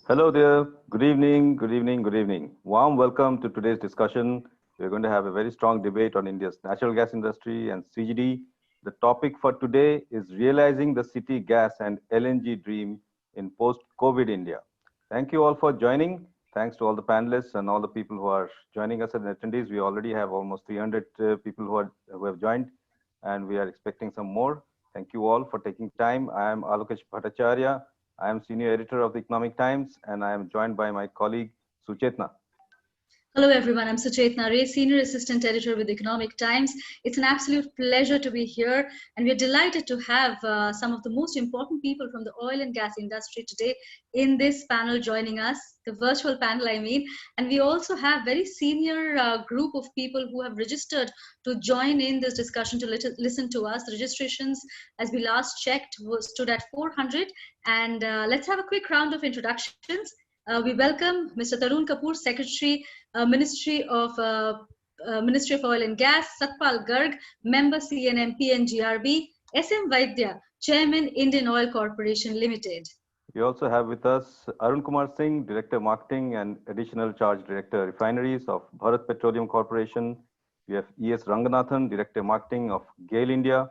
Hello there. Good evening, good evening, good evening. Warm welcome to today's discussion. We're going to have a very strong debate on India's natural gas industry and CGD. The topic for today is realizing the city gas and LNG dream in post-COVID India. Thank you all for joining. Thanks to all the panelists and all the people who are joining us as attendees. We already have almost 300 people who have joined, and we are expecting some more. Thank you all for taking time. I am Alokesh Bhattacharya. I am senior editor of the Economic Times, and I am joined by my colleague Suchetna. Hello everyone, I'm Suchetna Ray, Senior Assistant Editor with Economic Times. It's an absolute pleasure to be here, and we're delighted to have some of the most important people from the oil and gas industry today in this panel joining us, the virtual panel I mean. And we also have very senior group of people who have registered to join in this discussion to listen to us. The registrations, as we last checked, stood at 400. And let's have a quick round of introductions. We welcome Mr. Tarun Kapoor, Secretary, Ministry of Oil and Gas, Satpal Garg, Member CNMP and GRB, SM Vaidya, Chairman, Indian Oil Corporation Limited. We also have with us Arun Kumar Singh, Director Marketing and Additional Charge Director Refineries of Bharat Petroleum Corporation. We have ES Ranganathan, Director Marketing of GAIL India.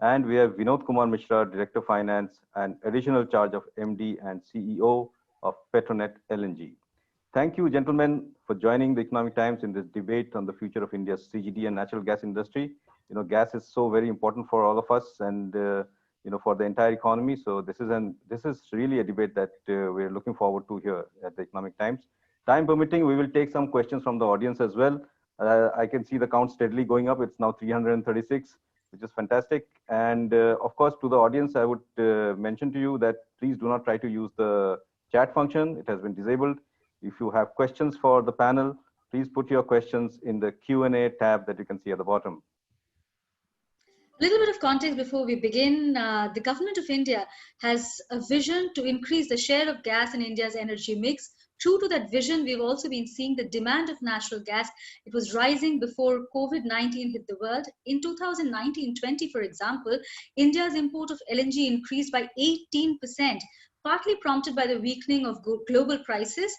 And we have Vinod Kumar Mishra, Director Finance and Additional Charge of MD and CEO of Petronet LNG. Thank you, gentlemen, for joining the Economic Times in this debate on the future of India's CGD and natural gas industry. You know, gas is so very important for all of us and for the entire economy. So this is really a debate that we're looking forward to here at the Economic Times. Time permitting, we will take some questions from the audience as well. I can see the count steadily going up. It's now 336, which is fantastic. And of course, to the audience, I would mention to you that please do not try to use the chat function. It has been disabled. If you have questions for the panel, please put your questions in the Q&A tab that you can see at the bottom. A little bit of context before we begin. The government of India has a vision to increase the share of gas in India's energy mix. True to that vision, we've also been seeing the demand of natural gas. It was rising before COVID-19 hit the world. In 2019-20, for example, India's import of LNG increased by 18%, partly prompted by the weakening of global prices.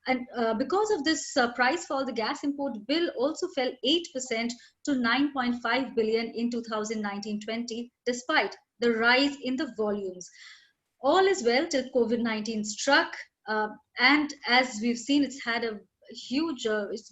And because of this price fall, the gas import bill also fell 8% to 9.5 billion in 2019-20, despite the rise in the volumes. All is well till COVID-19 struck. And as we've seen, it's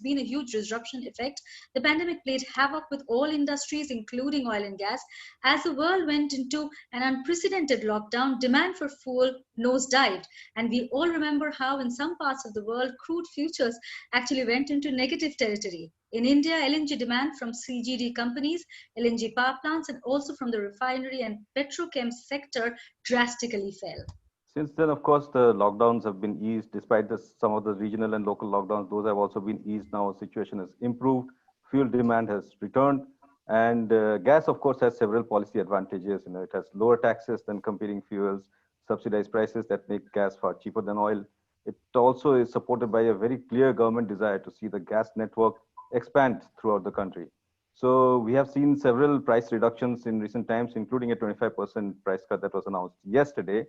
been a huge disruption effect. The pandemic played havoc with all industries, including oil and gas. As the world went into an unprecedented lockdown, demand for fuel nosedived. And we all remember how in some parts of the world, crude futures actually went into negative territory. In India, LNG demand from CGD companies, LNG power plants, and also from the refinery and petrochem sector drastically fell. Since then, of course, the lockdowns have been eased. Despite some of the regional and local lockdowns, those have also been eased now. Situation has improved. Fuel demand has returned. And gas, of course, has several policy advantages. You know, it has lower taxes than competing fuels, subsidized prices that make gas far cheaper than oil. It also is supported by a very clear government desire to see the gas network expand throughout the country. So we have seen several price reductions in recent times, including a 25% price cut that was announced yesterday.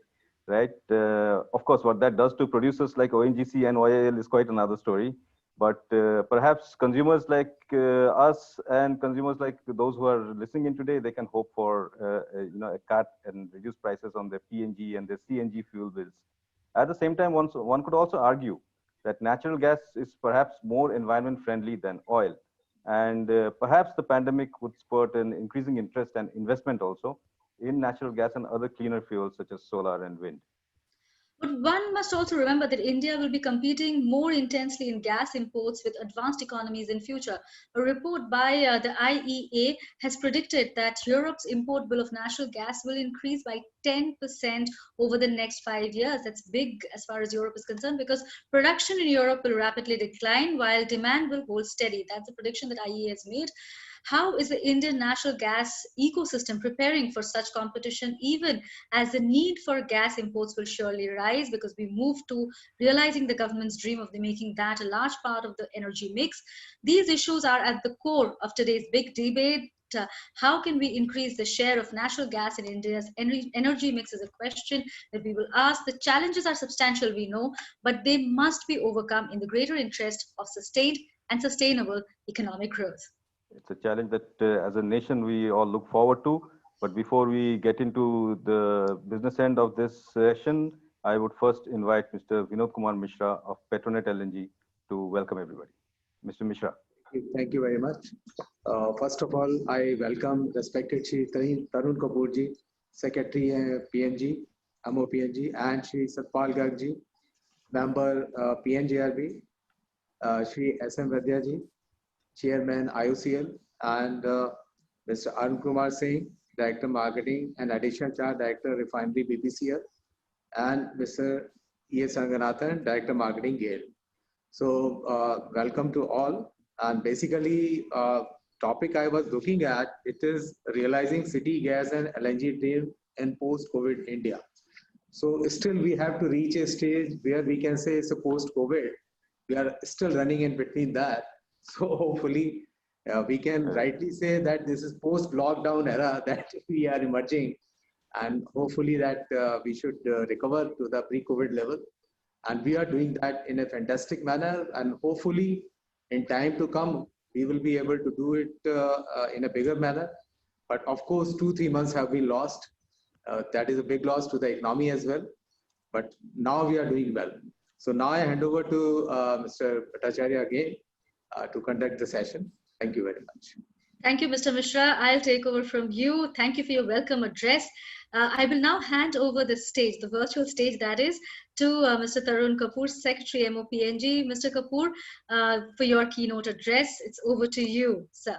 Right. Of course, what that does to producers like ONGC and OIL is quite another story. But perhaps consumers like us and consumers like those who are listening in today, they can hope for a cut and reduced prices on their PNG and their CNG fuel bills. At the same time, one could also argue that natural gas is perhaps more environment friendly than oil. And perhaps the pandemic would spur an increasing interest and investment also in natural gas and other cleaner fuels such as solar and wind. But one must also remember that India will be competing more intensely in gas imports with advanced economies in future. A report by the IEA has predicted that Europe's import bill of natural gas will increase by 10% over the next 5 years. That's big as far as Europe is concerned, because production in Europe will rapidly decline while demand will hold steady. That's the prediction that IEA has made. How is the Indian natural gas ecosystem preparing for such competition, even as the need for gas imports will surely rise, because we move to realizing the government's dream of making that a large part of the energy mix? These issues are at the core of today's big debate how can we increase the share of natural gas in India's energy mix is a question that we will ask. The challenges are substantial, we know, but they must be overcome in the greater interest of sustained and sustainable economic growth. It's a challenge that as a nation we all look forward to. But before we get into the business end of this session, I would first invite Mr. Vinod Kumar Mishra of Petronet LNG to welcome everybody. Mr. Mishra. Thank you very much. First of all, I welcome respected Shri Tarun Kapoor ji, Secretary PNG, MOPNG, and Shri Satpal Garg ji, Member PNGRB, Shri SM Vadya ji, Chairman IOCL, and Mr. Arun Kumar Singh, Director Marketing and Additional Charge Director Refinery BPCL, and Mr. E.S. Ranganathan, Director Marketing GAIL. So welcome to all. And basically, topic I was looking at, it is realizing city gas and LNG trade in post-COVID India. So still we have to reach a stage where we can say it's a post-COVID. We are still running in between that. So hopefully we can rightly say that this is post-lockdown era that we are emerging, and hopefully that we should recover to the pre-COVID level. And we are doing that in a fantastic manner, and hopefully in time to come, we will be able to do it in a bigger manner. But of course, 2-3 months have been lost. That is a big loss to the economy as well. But now we are doing well. So now I hand over to Mr. Bhattacharya again to conduct the session. Thank you very much. Thank you, Mr. Mishra. I'll take over from you. Thank you for your welcome address. I will now hand over the stage, the virtual stage that is, to Mr. Tarun Kapoor, Secretary MOPNG. Mr. Kapoor, for your keynote address, it's over to you, sir.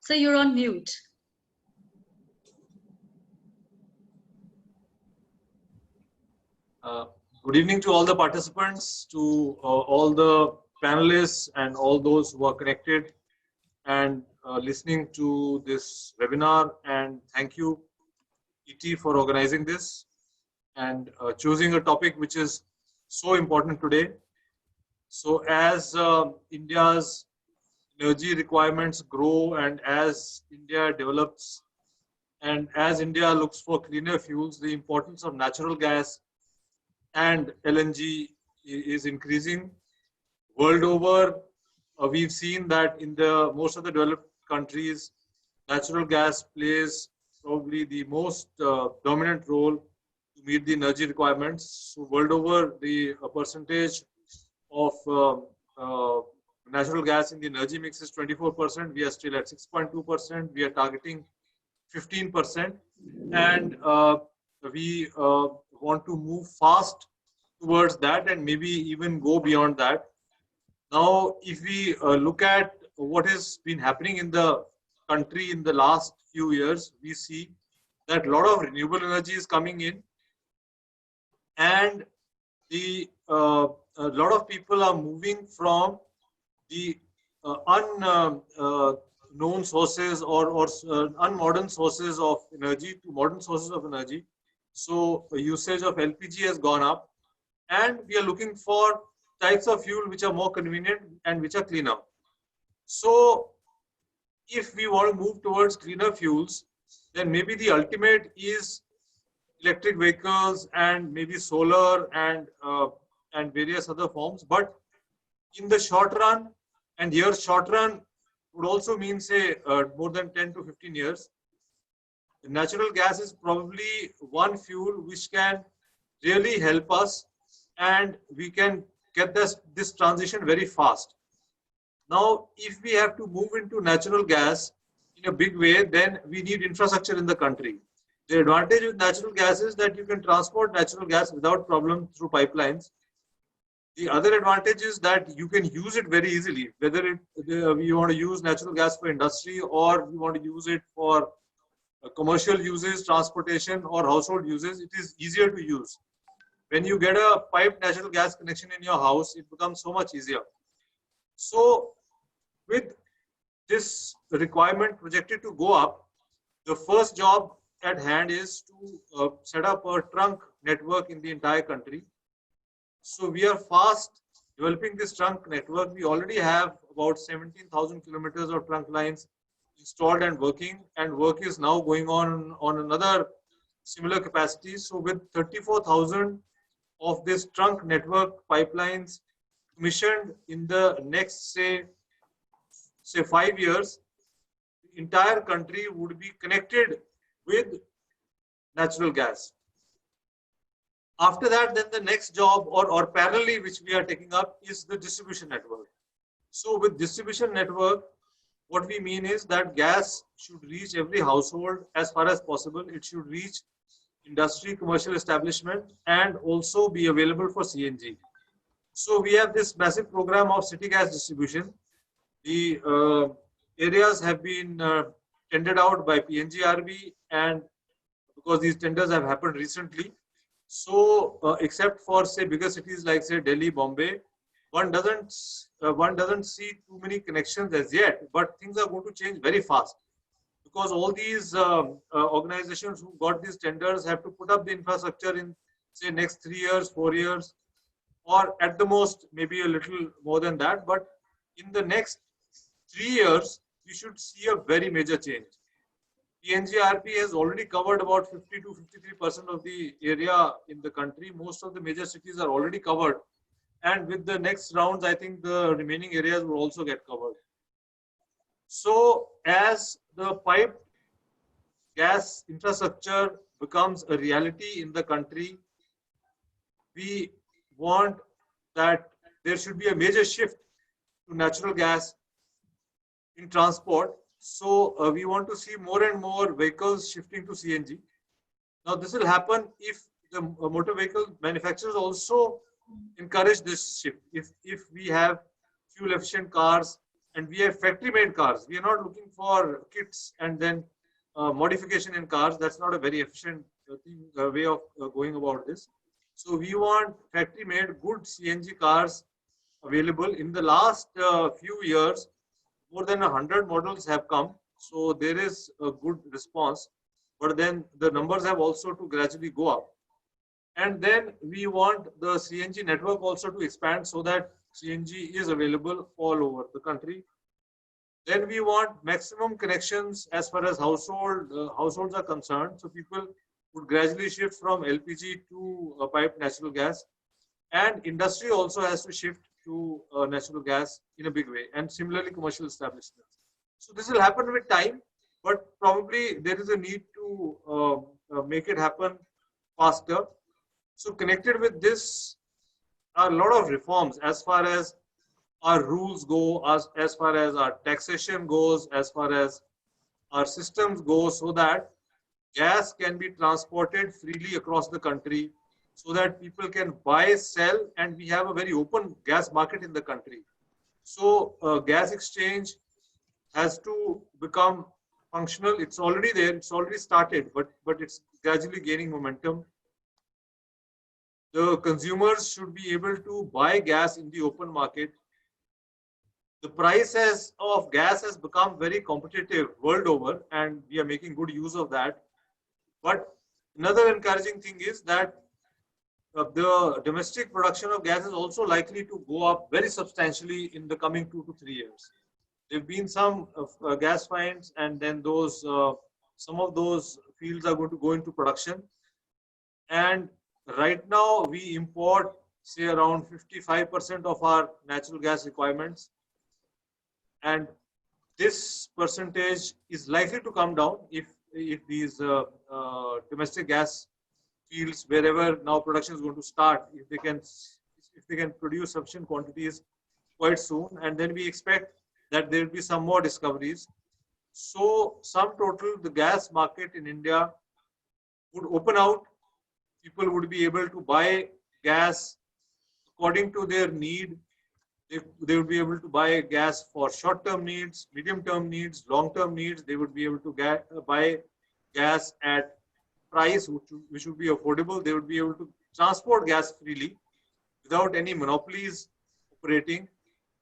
Sir, you're on mute. Good evening to all the participants, to all the panelists and all those who are connected and listening to this webinar. And thank you, ET, for organizing this and choosing a topic which is so important today. So as India's energy requirements grow, and as India develops, and as India looks for cleaner fuels, the importance of natural gas and LNG is increasing. World over, we've seen that in the most of the developed countries, natural gas plays probably the most dominant role to meet the energy requirements. So world over, the percentage of natural gas in the energy mix is 24%. We are still at 6.2%. We are targeting 15%. And we want to move fast towards that and maybe even go beyond that. Now, if we look at what has been happening in the country in the last few years, we see that a lot of renewable energy is coming in, and a lot of people are moving from the unknown sources or unmodern sources of energy to modern sources of energy. So the usage of LPG has gone up, and we are looking for types of fuel which are more convenient and which are cleaner. So if we want to move towards cleaner fuels, then maybe the ultimate is electric vehicles and maybe solar and various other forms. But in the short run, and here short run would also mean say more than 10 to 15 years, natural gas is probably one fuel which can really help us, and we can get this transition very fast. Now, if we have to move into natural gas in a big way, then we need infrastructure in the country. The advantage with natural gas is that you can transport natural gas without problem through pipelines. The other advantage is that you can use it very easily, whether you want to use natural gas for industry or you want to use it for commercial uses, transportation or household uses. It is easier to use. When you get a piped natural gas connection in your house, it becomes so much easier. So with this requirement projected to go up, the first job at hand is to set up a trunk network in the entire country. So we are fast developing this trunk network. We already have about 17,000 kilometers of trunk lines installed and working, and work is now going on another similar capacity. So with 34,000 of this trunk network pipelines commissioned in the next, say 5 years, the entire country would be connected with natural gas. After that, then the next job or parallelly which we are taking up is the distribution network. So with distribution network, what we mean is that gas should reach every household as far as possible. It should reach industry, commercial establishment, and also be available for CNG. So we have this massive program of city gas distribution. The areas have been tendered out by PNGRB, and because these tenders have happened recently, so except for say bigger cities like say Delhi, Bombay, one doesn't see too many connections as yet. But things are going to change very fast, because all these organizations who got these tenders have to put up the infrastructure in say next 3 years, 4 years, or at the most maybe a little more than that. But in the next 3 years, we should see a very major change. PNGRB has already covered about 50 to 53% of the area in the country. Most of the major cities are already covered. And with the next rounds, I think the remaining areas will also get covered. So as the piped gas infrastructure becomes a reality in the country, we want that there should be a major shift to natural gas in transport. So we want to see more and more vehicles shifting to CNG. Now this will happen if the motor vehicle manufacturers also encourage this shift. If we have fuel efficient cars and we have factory made cars, we are not looking for kits and then modification in cars. That's not a very efficient way of going about this. So we want factory made good CNG cars available. In the last few years, more than 100 models have come. So there is a good response, but then the numbers have also to gradually go up. And then we want the CNG network also to expand so that CNG is available all over the country. Then we want maximum connections as far as households are concerned. So people would gradually shift from LPG to piped natural gas, and industry also has to shift to natural gas in a big way, and similarly commercial establishments. So this will happen with time, but probably there is a need to make it happen faster. So connected with this are a lot of reforms as far as our rules go, as far as our taxation goes, as far as our systems go, so that gas can be transported freely across the country, so that people can buy, sell, and we have a very open gas market in the country. So gas exchange has to become functional. It's already there, it's already started, but it's gradually gaining momentum. The consumers should be able to buy gas in the open market. The prices of gas has become very competitive world over, and we are making good use of that. But another encouraging thing is that the domestic production of gas is also likely to go up very substantially in the coming 2 to 3 years. There have been some gas finds, and then those some of those fields are going to go into production. And right now we import say around 55% of our natural gas requirements, and this percentage is likely to come down if these domestic gas fields, wherever now production is going to start, if they can produce sufficient quantities quite soon, and then we expect that there will be some more discoveries. So sum total, the gas market in India would open out. People would be able to buy gas according to their need. They would be able to buy gas for short-term needs, medium-term needs, long-term needs. They would be able to buy gas at price which would be affordable. They would be able to transport gas freely without any monopolies operating.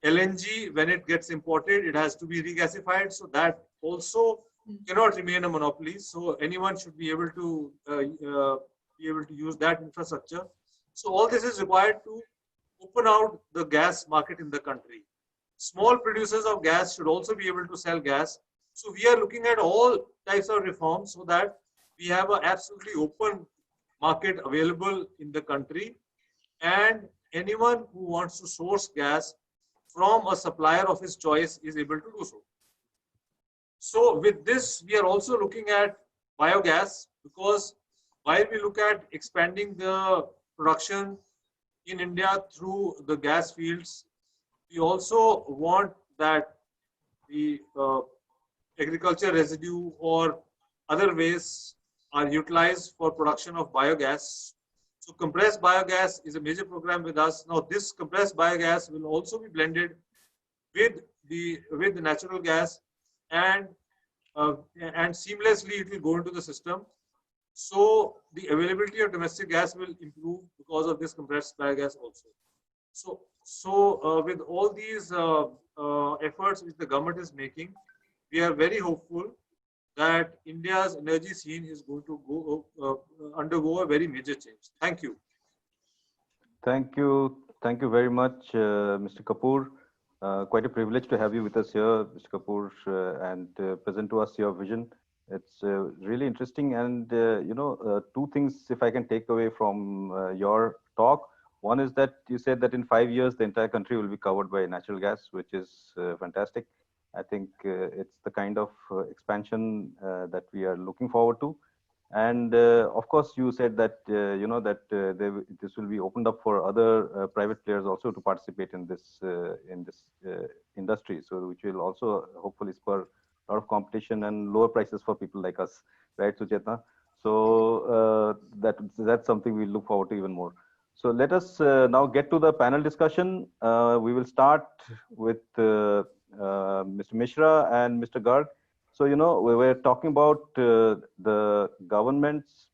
LNG, when it gets imported, it has to be regasified, so that also cannot remain a monopoly. So anyone should be able to use that infrastructure. So all this is required to open out the gas market in the country. Small producers of gas should also be able to sell gas. So we are looking at all types of reforms so that we have an absolutely open market available in the country, and anyone who wants to source gas from a supplier of his choice is able to do so. So with this, we are also looking at biogas, because while we look at expanding the production in India through the gas fields, we also want that the agriculture residue or other wastes are utilized for production of biogas. So compressed biogas is a major program with us. Now this compressed biogas will also be blended with the natural gas, and and seamlessly it will go into the system. So the availability of domestic gas will improve because of this compressed biogas also. So with all these efforts which the government is making, we are very hopeful that India's energy scene is going to undergo a very major change. Thank you. Thank you. Thank you very much, Mr. Kapoor. Quite a privilege to have you with us here, Mr. Kapoor, and present to us your vision. It's really interesting. And, two things, if I can take away from your talk. One is that you said that in 5 years, the entire country will be covered by natural gas, which is fantastic. I think it's the kind of expansion that we are looking forward to. And of course, you said that this will be opened up for other private players also to participate in this industry. So which will also hopefully spur a lot of competition and lower prices for people like us, right, Suchetna? So that's something we look forward to even more. So let us now get to the panel discussion. We will start with Mr. Mishra and Mr. Garg. So, we were talking about the government's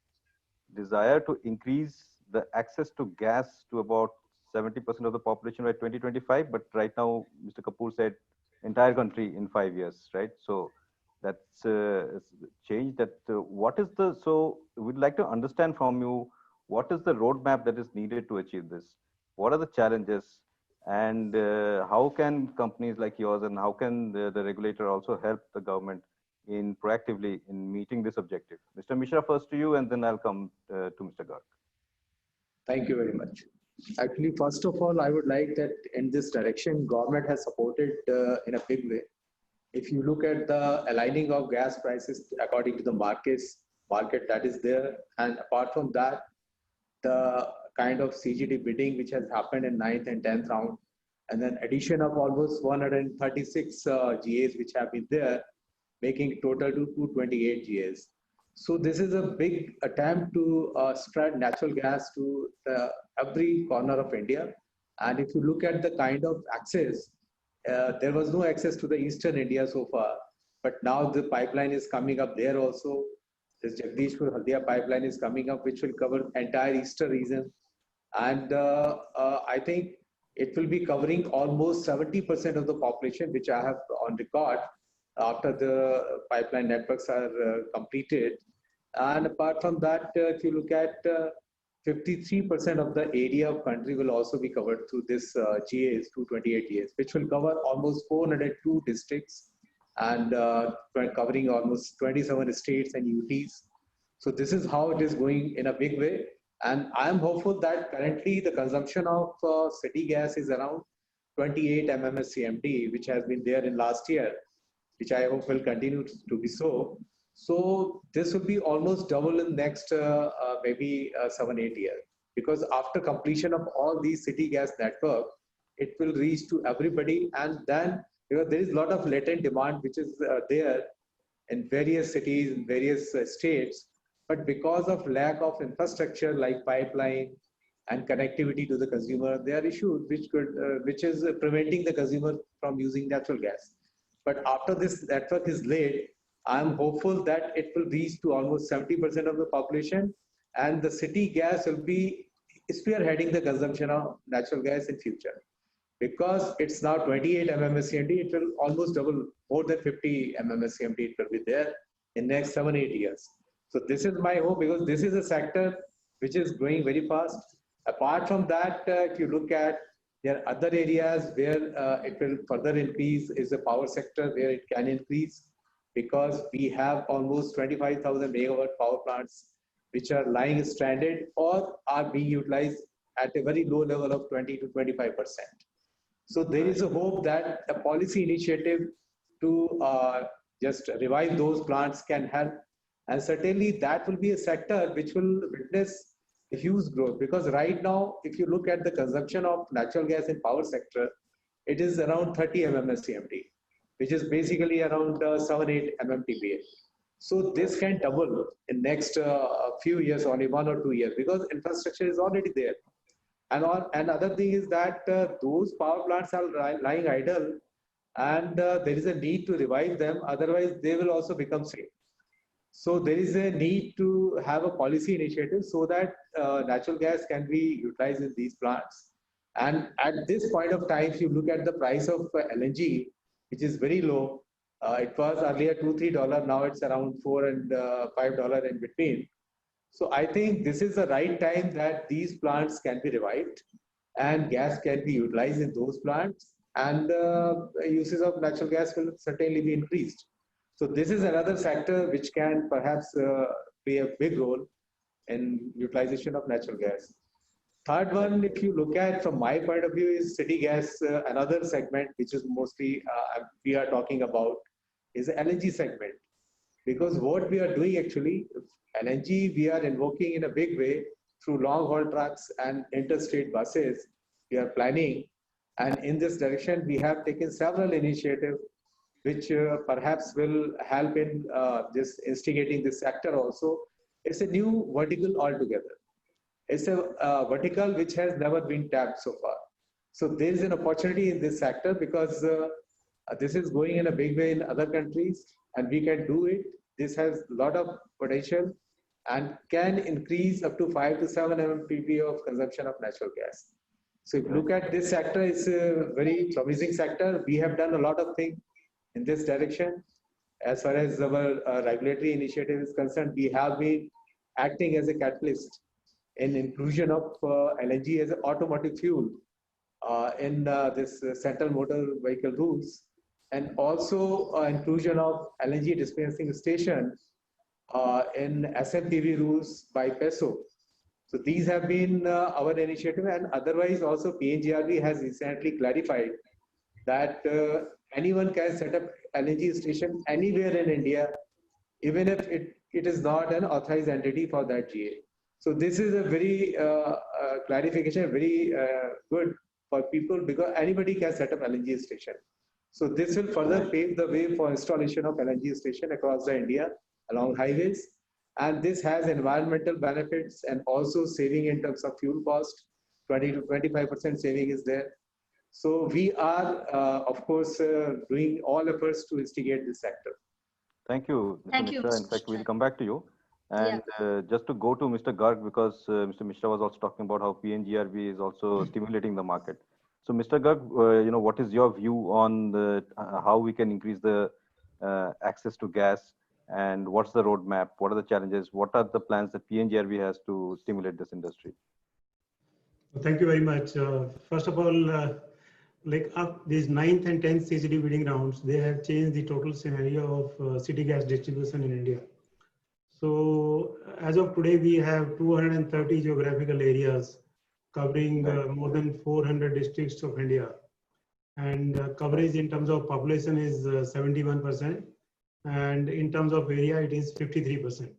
desire to increase the access to gas to about 70% of the population by 2025. But right now, Mr. Kapoor said entire country in 5 years, right? So that's changed. So we'd like to understand from you, what is the roadmap that is needed to achieve this? What are the challenges? And how can companies like yours and how can the regulator also help the government in proactively in meeting this objective? Mr. Mishra, first to you, and then I'll come to Mr. Garg. Thank you very much. Actually, first of all, I would like that in this direction, government has supported in a big way. If you look at the aligning of gas prices according to the market that is there, and apart from that, the kind of CGD bidding which has happened in 9th and 10th round, and then addition of almost 136 GAs which have been there, making total to 228 GAs. So this is a big attempt to spread natural gas to every corner of India. And if you look at the kind of access, there was no access to the eastern India so far, but now the pipeline is coming up there also. This Jagdishpur Haldia pipeline is coming up, which will cover entire eastern region. And I think it will be covering almost 70% of the population, which I have on record after the pipeline networks are completed. And apart from that, if you look at 53% of the area of country will also be covered through this GAs, 228 GAs, which will cover almost 402 districts and covering almost 27 states and UTs. So this is how it is going in a big way. And I am hopeful that currently the consumption of city gas is around 28 MMSCMD, which has been there in last year, which I hope will continue to be so. So this will be almost double in next maybe 7-8 years, because after completion of all these city gas network, it will reach to everybody. And then there is a lot of latent demand which is there in various cities, in various states, but because of lack of infrastructure like pipeline and connectivity to the consumer, there are issues which is preventing the consumer from using natural gas. But after this network is laid, I am hopeful that it will reach to almost 70% of the population, and the city gas will be spearheading the consumption of natural gas in future. Because it's now 28 MMSCMD, it will almost double, more than 50 MMSCMD it will be there in next 7-8 years. So this is my hope, because this is a sector which is growing very fast. Apart from that, if you look at There are other areas where it will further increase is the power sector where it can increase because we have almost 25,000 megawatt power plants which are lying stranded or are being utilized at a very low level of 20 to 25%. So there is a hope that a policy initiative to just revive those plants can help. And certainly that will be a sector which will witness a huge growth because right now, if you look at the consumption of natural gas in power sector, it is around 30 MMSCMD, which is basically around 7-8 MMTPA. So this can double in next few years, only 1 or 2 years, because infrastructure is already there. And other thing is that those power plants are lying idle, and there is a need to revive them. Otherwise, they will also become safe. So there is a need to have a policy initiative so that natural gas can be utilized in these plants. And at this point of time, if you look at the price of LNG, which is very low, it was earlier $2-3. Now it's around $4 and $5 in between. So I think this is the right time that these plants can be revived and gas can be utilized in those plants, and uses of natural gas will certainly be increased. So this is another sector which can perhaps play a big role in utilization of natural gas. Third one, if you look at from my point of view, is city gas. Another segment which is mostly we are talking about is the LNG segment. Because what we are doing actually, LNG we are invoking in a big way through long haul trucks and interstate buses. We are planning, and in this direction we have taken several initiatives which perhaps will help in this instigating this sector also. It's a new vertical altogether. It's a vertical which has never been tapped so far. So there is an opportunity in this sector because this is going in a big way in other countries, and we can do it. This has a lot of potential and can increase up to 5 to 7 MMPP of consumption of natural gas. So if you look at this sector, it's a very promising sector. We have done a lot of things in this direction. As far as our regulatory initiative is concerned, we have been acting as a catalyst in inclusion of LNG as an automotive fuel in this central motor vehicle rules, and also inclusion of LNG dispensing station in SMPV rules by PESO. So these have been our initiative, and otherwise also PNGRB has recently clarified that anyone can set up LNG station anywhere in India, even if it is not an authorized entity for that GA. So this is a very clarification, very good for people because anybody can set up LNG station. So this will further pave the way for installation of LNG station across the India along highways. And this has environmental benefits and also saving in terms of fuel cost. 20 to 25% saving is there. So we are, of course, doing all efforts to instigate this sector. Thank you, Mr. Thank you, Mishra. Mr. In fact, we'll Mishra. come back to you. And just to go to Mr. Garg, because Mr. Mishra was also talking about how PNGRB is also stimulating the market. So, Mr. Garg, what is your view on how we can increase the access to gas, and what's the roadmap? What are the challenges? What are the plans that PNGRB has to stimulate this industry? Thank you very much. First of all, these 9th and 10th CGD bidding rounds, they have changed the total scenario of city gas distribution in India. So as of today, we have 230 geographical areas covering more than 400 districts of India. And coverage in terms of population is 71%. And in terms of area, it is 53%.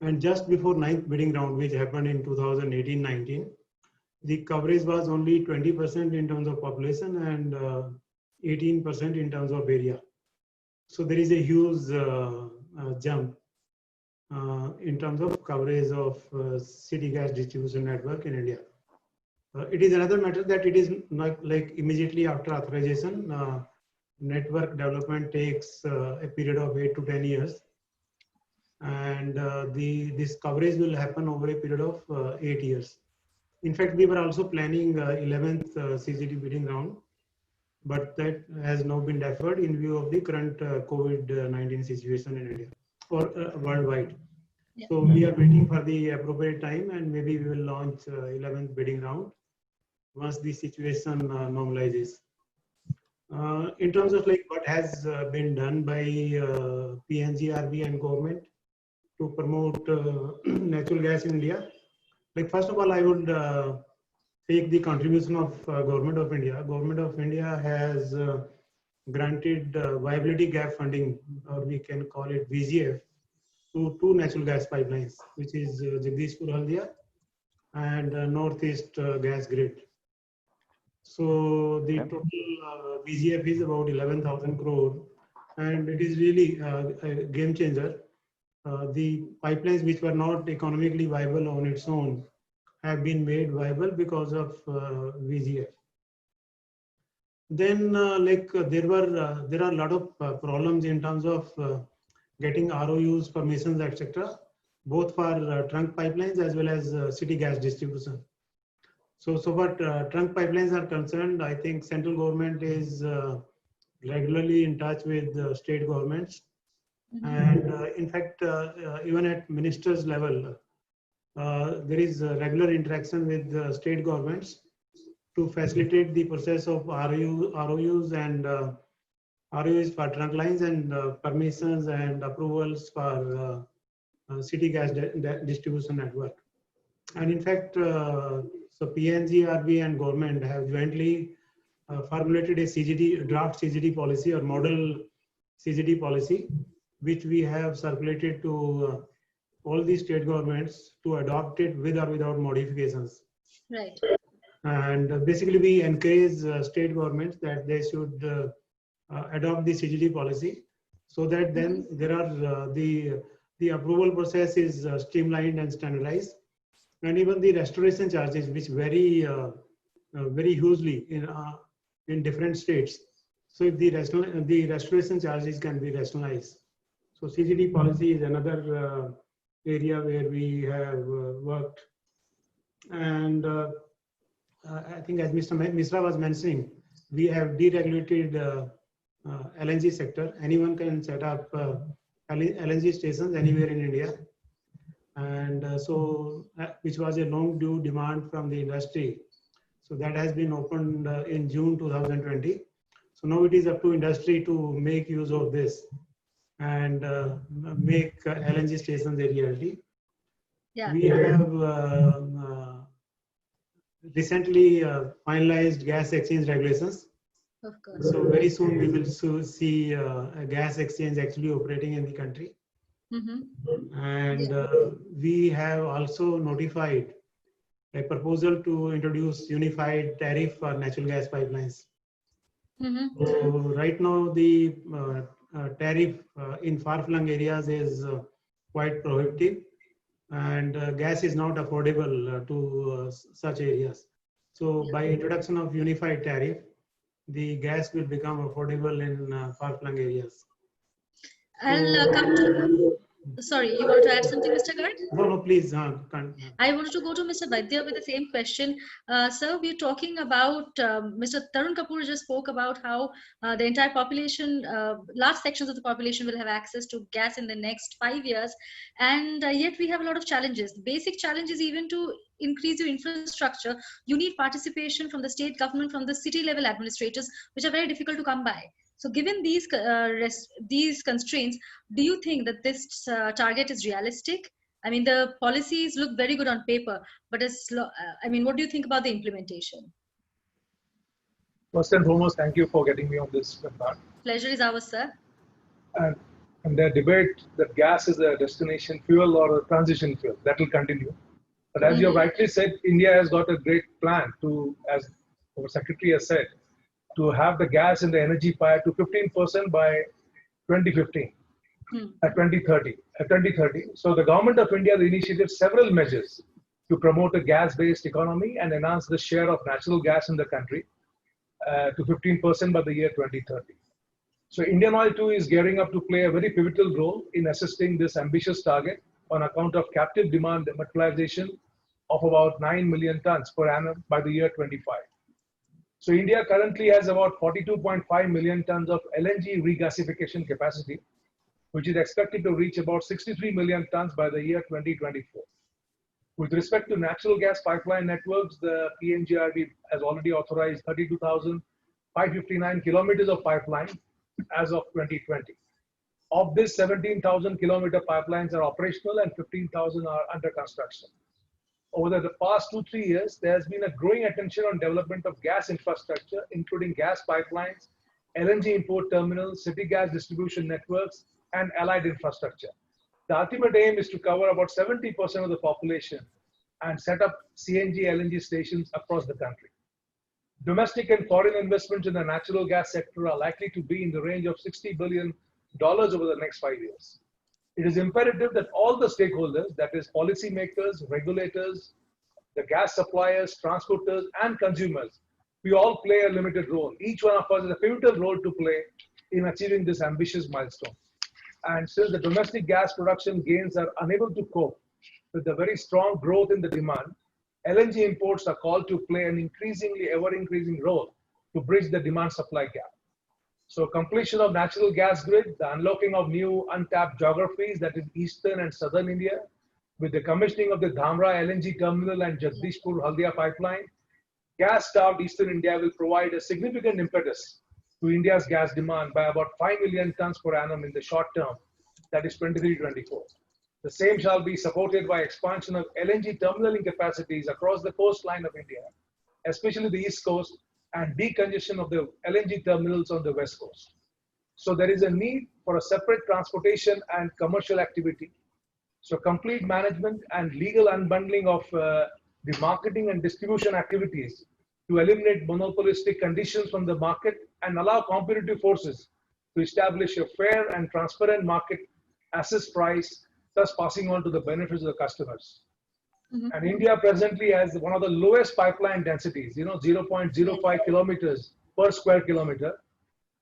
And just before 9th bidding round, which happened in 2018-19, the coverage was only 20% in terms of population and 18% in terms of area. So there is a huge jump in terms of coverage of city gas distribution network in India. It is another matter that it is not like immediately after authorization, network development takes a period of 8 to 10 years. And this coverage will happen over a period of 8 years. In fact, we were also planning 11th CGD bidding round, but that has now been deferred in view of the current COVID-19 situation in India or worldwide. Yeah. So we are waiting for the appropriate time, and maybe we will launch 11th bidding round once the situation normalizes. In terms of like what has been done by PNGRB and government to promote natural gas in India, like first of all, I would take the contribution of Government of India. Government of India has granted viability gap funding, or we can call it VGF, to 2 natural gas pipelines, which is Jagdishpur Haldia and Northeast Gas Grid. So the total VGF is about 11,000 crore, and it is really a game changer. The pipelines which were not economically viable on its own have been made viable because of VGF. Then there are a lot of problems in terms of getting ROUs, permissions, etc., both for trunk pipelines as well as city gas distribution. So far trunk pipelines are concerned, I think central government is regularly in touch with state governments. And in fact, even at ministers level, there is regular interaction with state governments to facilitate the process of ROUs and ROUs for trunk lines and permissions and approvals for city gas distribution network. And in fact, so PNGRB and government have jointly formulated a draft CGD policy or model CGD policy, which we have circulated to all the state governments to adopt it with or without modifications. Right. And basically, we encourage state governments that they should adopt the CGD policy, so that then there are the approval process is streamlined and standardized, and even the restoration charges, which vary very hugely in different states. So if the restoration charges can be rationalized. So CGD policy is another area where we have worked. And I think as Mr. Misra was mentioning, we have deregulated LNG sector. Anyone can set up LNG stations anywhere in India. And which was a long due demand from the industry. So that has been opened in June 2020. So now it is up to industry to make use of this and make LNG stations a reality. Yeah. We have recently finalized gas exchange regulations. Of course. So very soon we will see a gas exchange actually operating in the country. And we have also notified a proposal to introduce unified tariff for natural gas pipelines. So right now the tariff in far-flung areas is quite prohibitive, and gas is not affordable to such areas. So by introduction of unified tariff, the gas will become affordable in far-flung areas. I'll come to... Sorry, you want to add something, Mr. Garg? No, please. I wanted to go to Mr. Vaidya with the same question. Sir, we're talking about, Mr. Tarun Kapoor just spoke about how the entire population, large sections of the population will have access to gas in the next 5 years. And yet we have a lot of challenges. The basic challenge is even to increase your infrastructure, you need participation from the state government, from the city level administrators, which are very difficult to come by. So given these constraints, do you think that this target is realistic? I mean, the policies look very good on paper, but what do you think about the implementation? First and foremost, thank you for getting me on this webinar. Pleasure is ours, sir. And the debate that gas is a destination fuel or a transition fuel, that will continue. But as you rightly said, India has got a great plan to, as our secretary has said, to have the gas in the energy pie to 15% by 2015, at 2030. So the government of India has initiated several measures to promote a gas-based economy and enhance the share of natural gas in the country to 15% by the year 2030. So Indian Oil too is gearing up to play a very pivotal role in assisting this ambitious target on account of captive demand materialization of about 9 million tons per annum by the year 25. So India currently has about 42.5 million tons of LNG regasification capacity, which is expected to reach about 63 million tons by the year 2024. With respect to natural gas pipeline networks, the PNGRB has already authorized 32,559 kilometers of pipeline as of 2020. Of this, 17,000 kilometer pipelines are operational and 15,000 are under construction. Over the past 2-3 years, there has been a growing attention on development of gas infrastructure, including gas pipelines, LNG import terminals, city gas distribution networks, and allied infrastructure. The ultimate aim is to cover about 70% of the population and set up CNG, LNG stations across the country. Domestic and foreign investments in the natural gas sector are likely to be in the range of $60 billion over the next 5 years. It is imperative that all the stakeholders, that is policymakers, regulators, the gas suppliers, transporters, and consumers, we all play a limited role. Each one of us has a pivotal role to play in achieving this ambitious milestone. And since the domestic gas production gains are unable to cope with the very strong growth in the demand, LNG imports are called to play an increasingly ever-increasing role to bridge the demand-supply gap. So completion of natural gas grid, the unlocking of new untapped geographies, that is eastern and southern India, with the commissioning of the Dhamra LNG terminal and Jagdishpur Haldia pipeline, gas-starved eastern India will provide a significant impetus to India's gas demand by about 5 million tons per annum in the short term, that is 23-24. The same shall be supported by expansion of LNG terminaling capacities across the coastline of India, especially the east coast, and decongestion of the LNG terminals on the west coast. So there is a need for a separate transportation and commercial activity. So complete management and legal unbundling of the marketing and distribution activities to eliminate monopolistic conditions from the market and allow competitive forces to establish a fair and transparent market, assess price, thus passing on to the benefits of the customers. And India presently has one of the lowest pipeline densities, 0.05 kilometers per square kilometer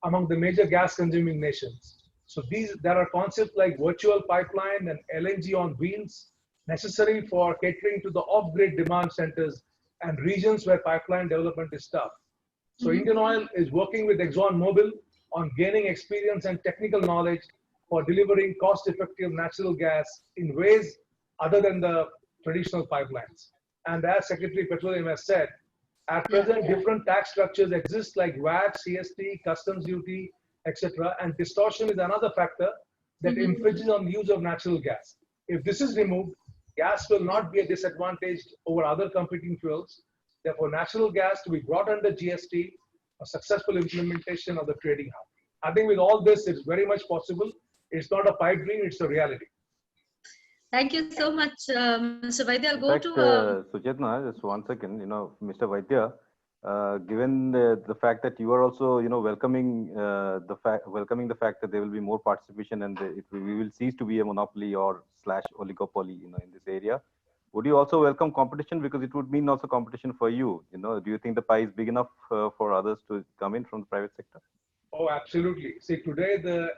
among the major gas consuming nations. So there are concepts like virtual pipeline and LNG on wheels necessary for catering to the off-grid demand centers and regions where pipeline development is tough. So Indian Oil is working with ExxonMobil on gaining experience and technical knowledge for delivering cost-effective natural gas in ways other than the traditional pipelines. And as Secretary Petroleum has said, at present, different tax structures exist like VAT, CST, customs duty, etc. And distortion is another factor that infringes on the use of natural gas. If this is removed, gas will not be a disadvantage over other competing fuels. Therefore, natural gas to be brought under GST, a successful implementation of the trading hub. I think with all this, it's very much possible. It's not a pipe dream, it's a reality. Thank you so much, Mr. Vaidya. I'll go to Suchetna, just 1 second. Mr. Vaidya, given the fact that you are also, welcoming the fact that there will be more participation and we will cease to be a monopoly or / oligopoly, in this area. Would you also welcome competition, because it would mean also competition for you? Do you think the pie is big enough for others to come in from the private sector? Oh, absolutely. See, today the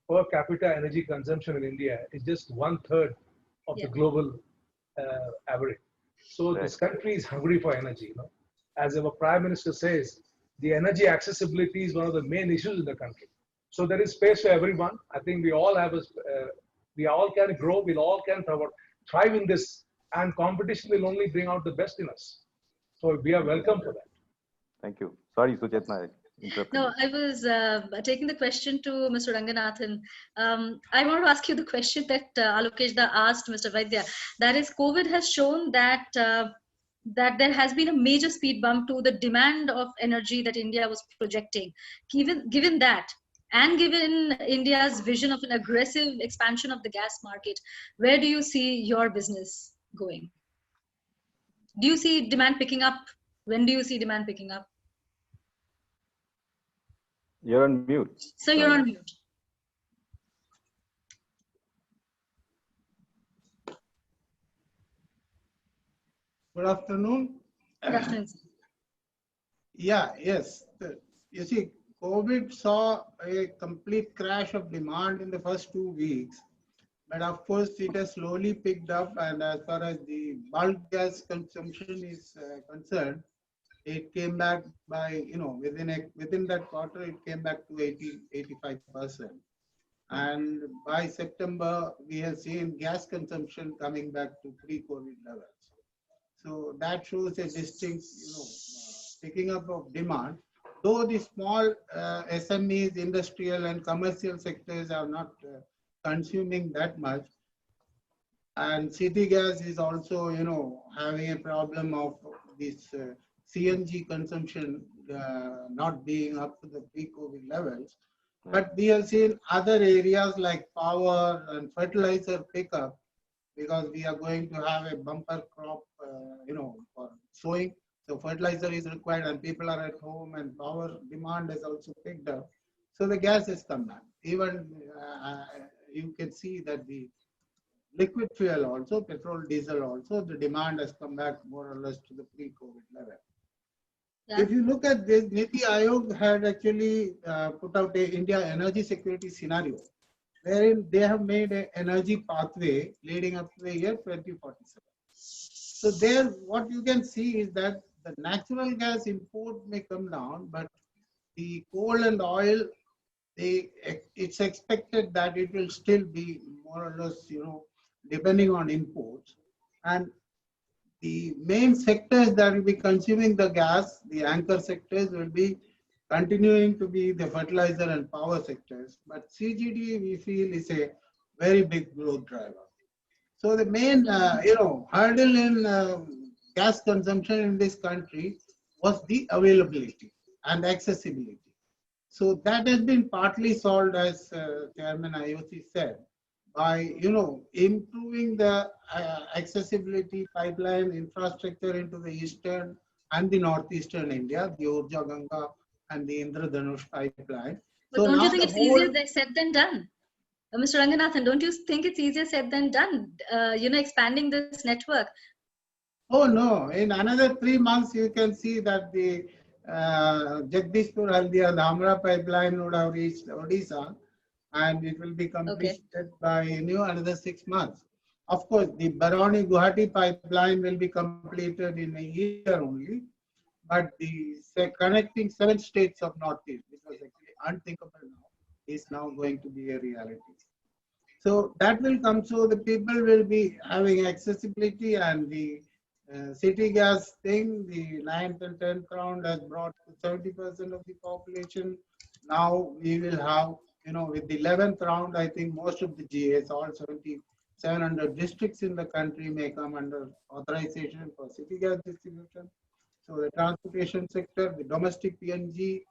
per capita energy consumption in India is just 1/3 of the global average. So this country is hungry for energy. As our Prime Minister says, the energy accessibility is one of the main issues in the country. So there is space for everyone. I think we all have we all can grow, we all can thrive in this, and competition will only bring out the best in us. So we are welcome for that. Thank you. Sorry, Suchetna. No, I was taking the question to Mr. Ranganathan. I want to ask you the question that Alokesh asked Mr. Vaidya. That is, COVID has shown that that there has been a major speed bump to the demand of energy that India was projecting. Given that, and given India's vision of an aggressive expansion of the gas market, where do you see your business going? Do you see demand picking up? When do you see demand picking up? You're on mute. So you're on mute. Good afternoon. Good afternoon. Yes. You see, COVID saw a complete crash of demand in the first 2 weeks. But of course, it has slowly picked up. And as far as the bulk gas consumption is concerned, it came back by, within that quarter, it came back to 85%. And by September, we have seen gas consumption coming back to pre-COVID levels. So that shows a distinct, picking up of demand. Though the small SMEs, industrial and commercial sectors are not consuming that much, and city gas is also, having a problem of this CNG consumption not being up to the pre-COVID levels. But we have seen other areas like power and fertilizer pickup, because we are going to have a bumper crop, for sowing. So fertilizer is required and people are at home and power demand has also picked up. So the gas has come back. Even you can see that the liquid fuel also, petrol, diesel also, the demand has come back more or less to the pre-COVID level. Yeah. If you look at this, Niti Aayog had actually put out a India energy security scenario, wherein they have made an energy pathway leading up to the year 2047. So there, what you can see is that the natural gas import may come down, but the coal and oil, it's expected that it will still be more or less, depending on imports. And the main sectors that will be consuming the gas, the anchor sectors, will be continuing to be the fertilizer and power sectors. But CGD, we feel, is a very big growth driver. So the main, hurdle in gas consumption in this country was the availability and accessibility. So that has been partly solved, as Chairman IOC said, by improving the accessibility pipeline infrastructure into the eastern and the northeastern India, the Urja Ganga and the Indradhanush pipeline. But So don't now you think the it's whole, easier said than done? Mr. Ranganathan, don't you think it's easier said than done, expanding this network? Oh no, in another 3 months, you can see that the Jagdishpur Haldia Dhamra pipeline would have reached Odisha, and it will be completed by another 6 months. Of course, the Barauni Guwahati pipeline will be completed in a year only, but the connecting 7 states of Northeast, which was actually unthinkable now, is now going to be a reality. So that will come. So the people will be having accessibility, and the city gas thing, the 9th and 10th round has brought to 70% of the population. Now we will have, with the 11th round, I think most of the GAs, all 700 districts in the country may come under authorization for city gas distribution. So the transportation sector, the domestic PNG,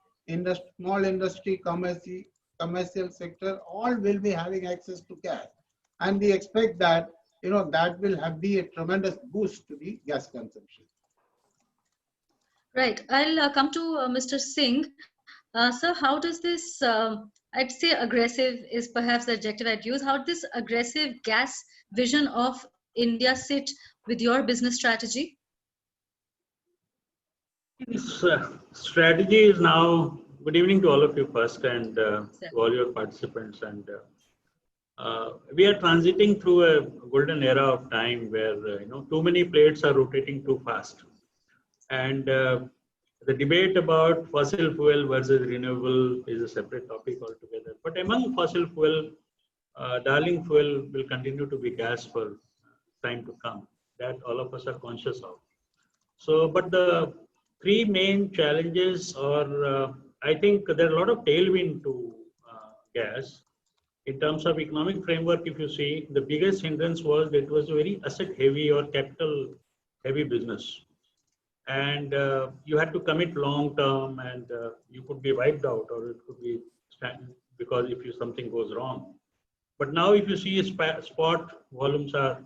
small industry, commercial sector, all will be having access to gas. And we expect that that will be a tremendous boost to the gas consumption. Right. I'll come to Mr. Singh. Sir, how does this, I'd say aggressive is perhaps the adjective I'd use, how does this aggressive gas vision of India sit with your business strategy? This strategy is now, good evening to all of you first, and to all your participants. And we are transiting through a golden era of time where too many plates are rotating too fast, and the debate about fossil fuel versus renewable is a separate topic altogether. But among fossil fuel, darling fuel will continue to be gas for time to come. That all of us are conscious of. So, but the 3 main challenges are, I think there are a lot of tailwind to gas. In terms of economic framework, if you see, the biggest hindrance was that it was a very asset heavy or capital heavy business. And you had to commit long term, and you could be wiped out, or it could be because if something goes wrong. But now if you see spot volumes are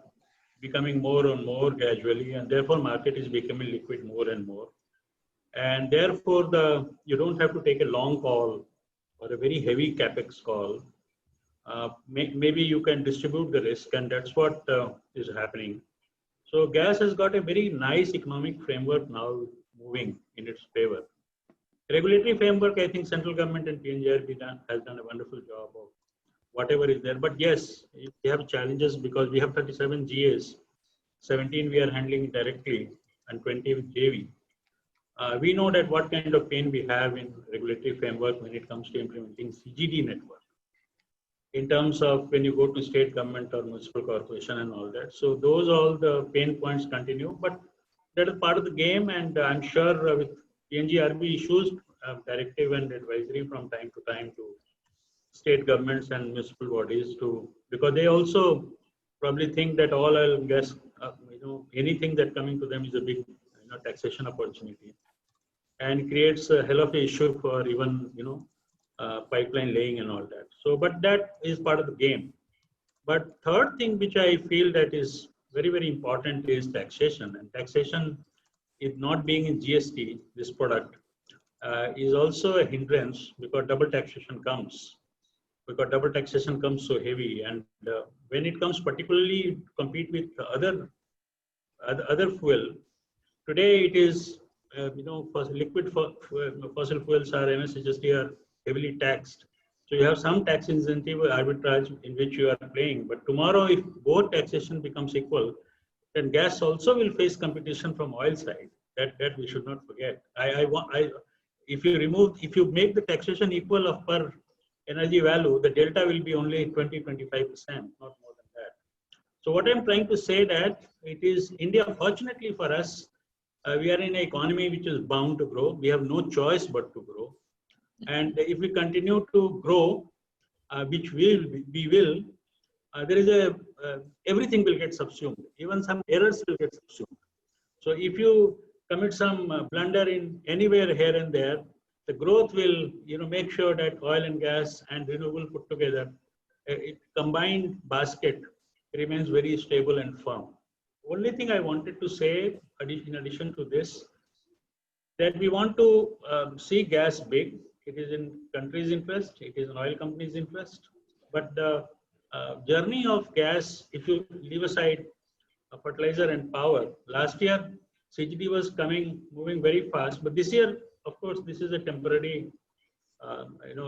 becoming more and more gradually, and therefore market is becoming liquid more and more. And therefore you don't have to take a long call or a very heavy capex call. Maybe you can distribute the risk, and that's what is happening. So gas has got a very nice economic framework now moving in its favor. Regulatory framework, I think central government and PNGRB has done a wonderful job of whatever is there. But yes, we have challenges because we have 37 GAs, 17 we are handling directly, and 20 with JV. We know that what kind of pain we have in regulatory framework when it comes to implementing CGD network. in terms of when you go to state government or municipal corporation and all that. So those all the pain points continue, but that is part of the game. And I'm sure with PNGRB issues directive and advisory from time to time to state governments and municipal bodies because they also probably think that all oil and gas, anything that coming to them is a big taxation opportunity, and creates a hell of an issue for even pipeline laying and all that. So, but that is part of the game. But third thing which I feel that is very, very important is taxation. And taxation is not being in GST, this product, is also a hindrance because double taxation comes. Because double taxation comes so heavy, and when it comes particularly compete with other fuel, today it is liquid fossil fuels are MSHST are heavily taxed. So you have some tax incentive arbitrage in which you are playing. But tomorrow, if both taxation becomes equal, then gas also will face competition from oil side. That we should not forget. If you make the taxation equal of per energy value, the delta will be only 20-25%, not more than that. So what I'm trying to say that it is India, fortunately for us, we are in an economy which is bound to grow. We have no choice but to grow. And if we continue to grow, which we will, there is everything will get subsumed. Even some errors will get subsumed. So if you commit some blunder in anywhere here and there, the growth will, make sure that oil and gas and renewable put together, a combined basket remains very stable and firm. Only thing I wanted to say, in addition to this, that we want to see gas big. It is in country's interest. It is in oil companies' interest. But the journey of gas, if you leave aside fertilizer and power, last year CGD was moving very fast. But this year, of course, this is a temporary,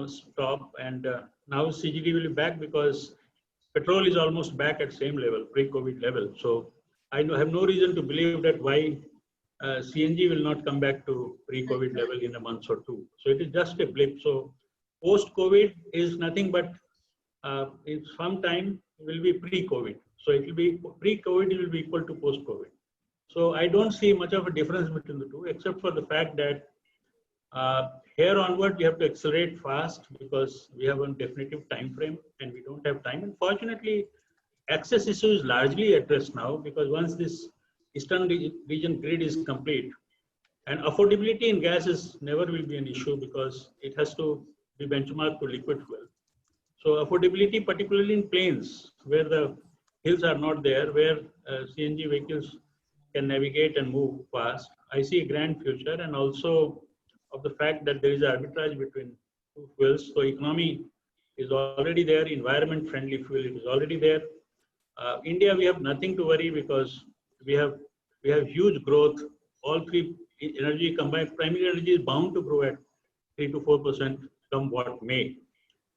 stop. And now CGD will be back because petrol is almost back at same level, pre-COVID level. So I have no reason to believe that why CNG will not come back to pre-COVID level in a month or two. So it is just a blip. So post-COVID is nothing but in some time will be pre-COVID. So it will be pre-COVID, it will be equal to post-COVID. So I don't see much of a difference between the two, except for the fact that here onward, we have to accelerate fast because we have a definitive time frame and we don't have time. And fortunately, access issue is largely addressed now because once this Eastern region grid is complete, and affordability in gas is never will be an issue because it has to be benchmarked to liquid fuel. So affordability, particularly in plains where the hills are not there, where CNG vehicles can navigate and move fast, I see a grand future, and also of the fact that there is arbitrage between two fuels. So economy is already there, environment friendly fuel is already there. India, we have nothing to worry because we have huge growth. All three energy combined, primary energy is bound to grow at 3 to 4% come what may.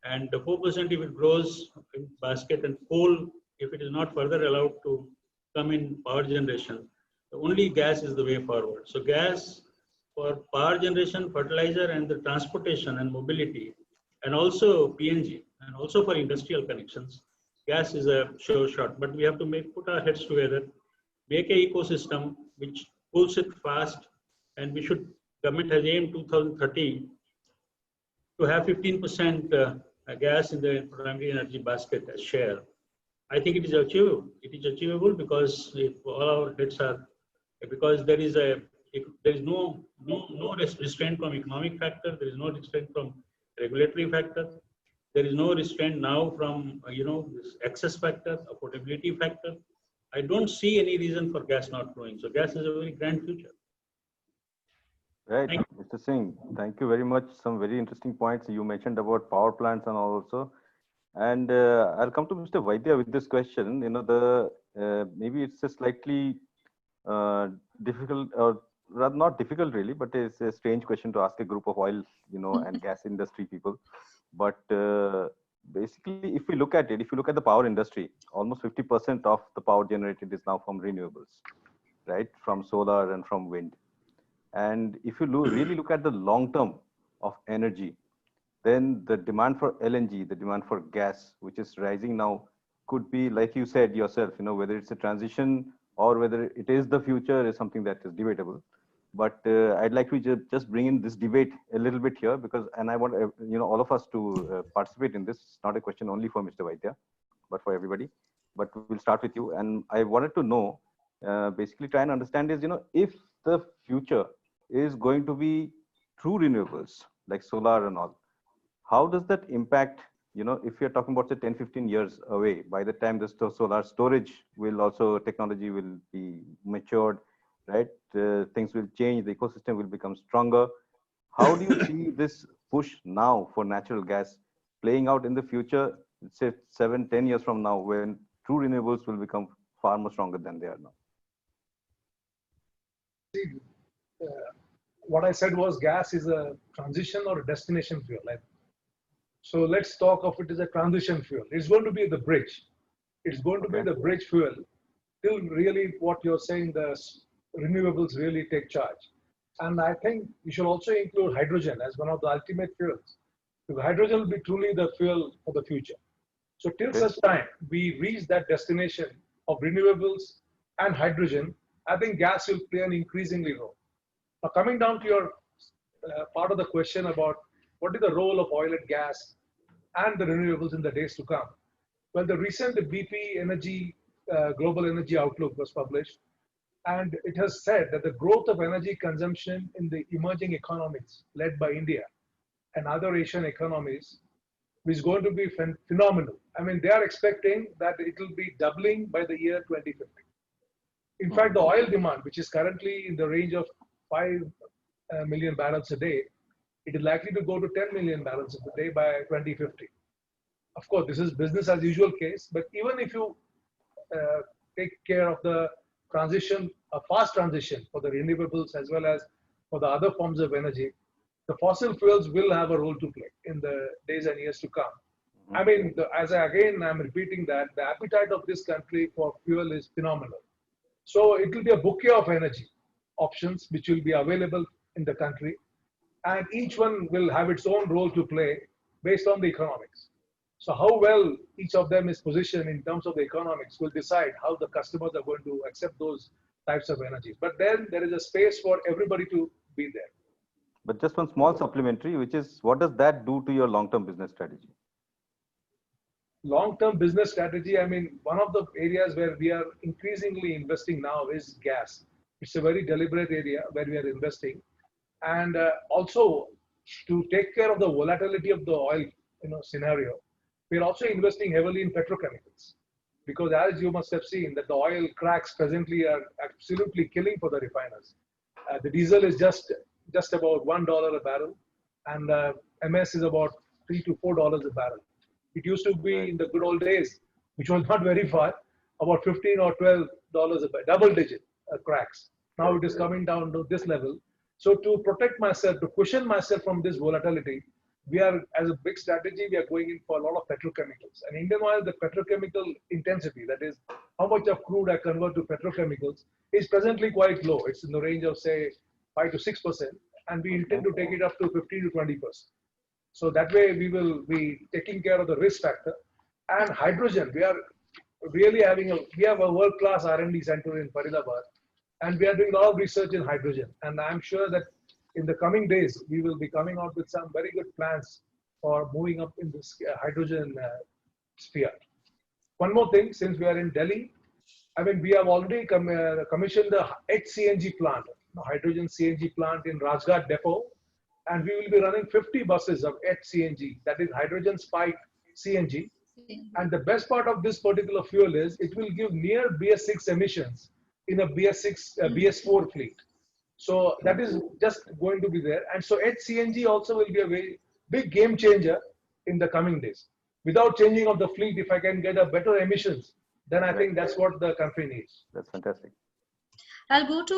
And the 4% if it grows in basket, and coal, if it is not further allowed to come in power generation, only gas is the way forward. So gas for power generation, fertilizer, and the transportation and mobility, and also PNG, and also for industrial connections, gas is a sure shot. But we have to put our heads together, make an ecosystem which pulls it fast, and government has aimed 2030 to have 15% gas in the primary energy basket as share. I think it is achievable. It is achievable because if all our heads are, because there is no restraint from economic factor, there is no restraint from regulatory factor, there is no restraint now from this access factor, affordability factor. I don't see any reason for gas not growing. So gas is a very grand future. Right, Mr. Singh, thank you very much. Some very interesting points you mentioned about power plants and also. And I'll come to Mr. Vaidya with this question. Maybe it's a slightly difficult, or rather not difficult really, but it's a strange question to ask a group of oil, and gas industry people. But basically, if we look at it, if you look at the power industry, almost 50% of the power generated is now from renewables, right? From solar and from wind. And if you really look at the long term of energy, then the demand for LNG, the demand for gas, which is rising now, could be, like you said yourself, whether it's a transition or whether it is the future is something that is debatable. But I'd like to just bring in this debate a little bit here, because, and I want all of us to participate in this. It's not a question only for Mr. Vaidya, but for everybody. But we'll start with you. And I wanted to know, basically try and understand is, if the future is going to be true renewables like solar and all, how does that impact, if you're talking about say 10, 15 years away, by the time the solar storage will also, technology will be matured, right? Things will change, the ecosystem will become stronger. How do you see this push now for natural gas playing out in the future, say 7, 10 years from now, when true renewables will become far more stronger than they are now? What I said was gas is a transition or a destination fuel. So let's talk of it as a transition fuel. It's going to be the bridge. It's going to be the bridge fuel till really what you're saying, the renewables really take charge. And I think you should also include hydrogen as one of the ultimate fuels. Because hydrogen will be truly the fuel for the future. So till such time we reach that destination of renewables and hydrogen, I think gas will play an increasingly role. Now coming down to your part of the question about what is the role of oil and gas and the renewables in the days to come. Well, the recent BP Energy Global Energy Outlook was published, and it has said that the growth of energy consumption in the emerging economies led by India and other Asian economies is going to be phenomenal. I mean, they are expecting that it will be doubling by the year 2050. In fact, the oil demand, which is currently in the range of 5 million barrels a day, it is likely to go to 10 million barrels a day by 2050. Of course, this is business as usual case, but even if you take care of the transition, a fast transition for the renewables as well as for the other forms of energy, the fossil fuels will have a role to play in the days and years to come. I mean, I'm repeating that the appetite of this country for fuel is phenomenal. So it will be a bouquet of energy options which will be available in the country, and each one will have its own role to play based on the economics. So how well each of them is positioned in terms of the economics will decide how the customers are going to accept those types of energies. But then there is a space for everybody to be there. But just one small supplementary, which is, what does that do to your long-term business strategy? Long-term business strategy, I mean, one of the areas where we are increasingly investing now is gas. It's a very deliberate area where we are investing. And also to take care of the volatility of the oil scenario, we're also investing heavily in petrochemicals. Because as you must have seen, that the oil cracks presently are absolutely killing for the refiners. The diesel is just about $1 a barrel, and MS is about $3 to $4 a barrel. It used to be in the good old days, which was not very far, about $15 or $12 a barrel, double-digit cracks. Now it is coming down to this level. So to protect myself, to cushion myself from this volatility, we are, as a big strategy, we are going in for a lot of petrochemicals. And Indian Oil, the petrochemical intensity, that is how much of crude I convert to petrochemicals, is presently quite low. It's in the range of say 5 to 6%, and we intend to take it up to 15 to 20%. So that way we will be taking care of the risk factor. And hydrogen, we are really we have a world-class R&D center in Faridabad, and we are doing a lot of research in hydrogen. And I'm sure that in the coming days, we will be coming out with some very good plans for moving up in this hydrogen sphere. One more thing, since we are in Delhi, I mean, we have already commissioned the HCNG plant, hydrogen CNG plant in Rajghat depot, and we will be running 50 buses of HCNG, that is hydrogen spiked CNG. And the best part of this particular fuel is it will give near BS6 emissions in a BS4 fleet. So that is just going to be there. And so HCNG also will be a very big game changer in the coming days. Without changing of the fleet, if I can get a better emissions, then I think that's what the country needs. That's fantastic. I'll go to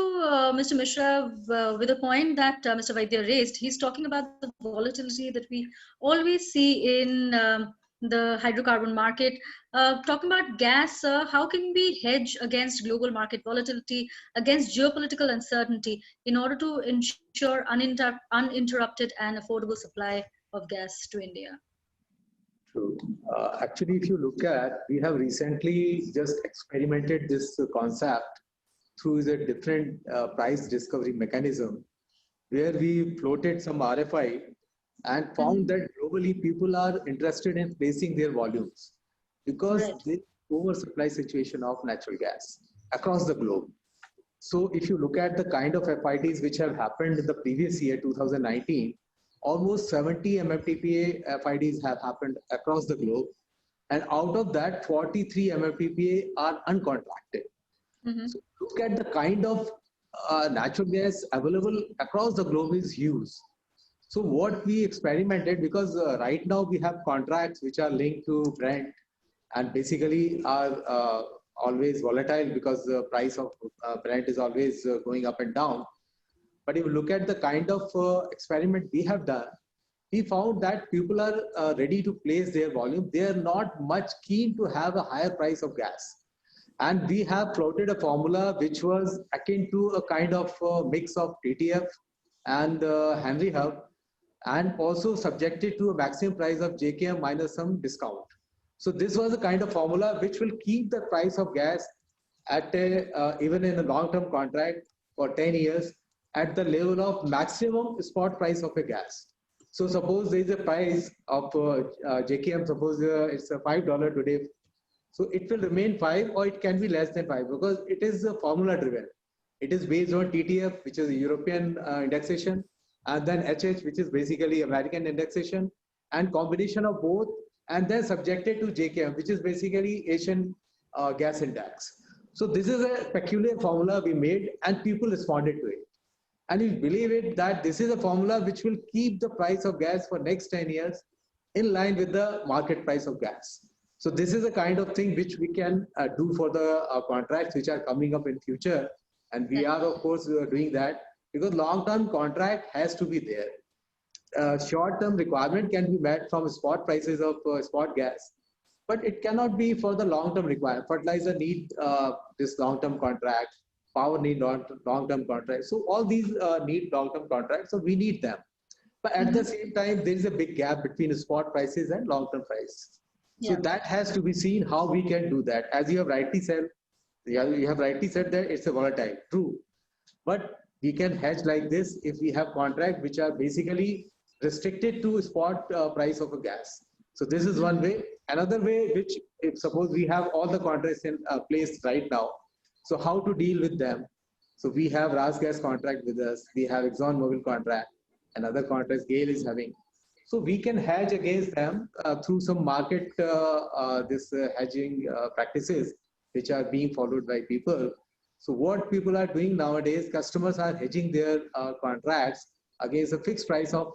Mr. Mishra with a point that Mr. Vaidya raised. He's talking about the volatility that we always see in the hydrocarbon market. Talking about gas, how can we hedge against global market volatility, against geopolitical uncertainty in order to ensure uninterrupted and affordable supply of gas to India? True. Actually, if you look at, we have recently just experimented this concept through the different price discovery mechanism, where we floated some RFI and found that globally people are interested in placing their volumes because Right. the oversupply situation of natural gas across the globe. So if you look at the kind of FIDs which have happened in the previous year, 2019, almost 70 MMTPA FIDs have happened across the globe. And out of that, 43 MMTPA are uncontracted. Mhm. So look at the kind of natural gas available across the globe is huge. So what we experimented, because right now we have contracts which are linked to Brent and basically are always volatile because the price of Brent is always going up and down. But if you look at the kind of experiment we have done, we found that people are ready to place their volume. They are not much keen to have a higher price of gas. And we have floated a formula which was akin to a kind of mix of TTF and Henry Hub, and also subjected to a maximum price of JKM minus some discount. So this was a kind of formula which will keep the price of gas at a, even in a long-term contract for 10 years at the level of maximum spot price of a gas. So suppose there is a price of JKM, suppose it's a $5 today. So it will remain 5 or it can be less than 5 because it is formula driven. It is based on TTF, which is a European indexation, and then HH, which is basically American indexation, and combination of both, and then subjected to JKM, which is basically Asian gas index. So this is a peculiar formula we made and people responded to it. And we believe it that this is a formula which will keep the price of gas for next 10 years in line with the market price of gas. So this is a kind of thing which we can do for the contracts which are coming up in future. And we are of course doing that because long-term contract has to be there. Short-term requirement can be met from spot prices of spot gas, but it cannot be for the long-term requirement. Fertilizer need this long-term contract, power need long-term contract. So all these need long-term contracts, so we need them. But at the same time, there is a big gap between spot prices and long-term price. So that has to be seen how we can do that. As you have rightly said, that it's a volatile, true. But we can hedge like this if we have contracts which are basically restricted to spot price of a gas. So this is one way. Another way, which if suppose we have all the contracts in place right now, so how to deal with them? So we have RasGas contract with us, we have ExxonMobil contract, and other contracts GAIL is having. So we can hedge against them through some market hedging practices which are being followed by people. So what people are doing nowadays, customers are hedging their contracts against a fixed price of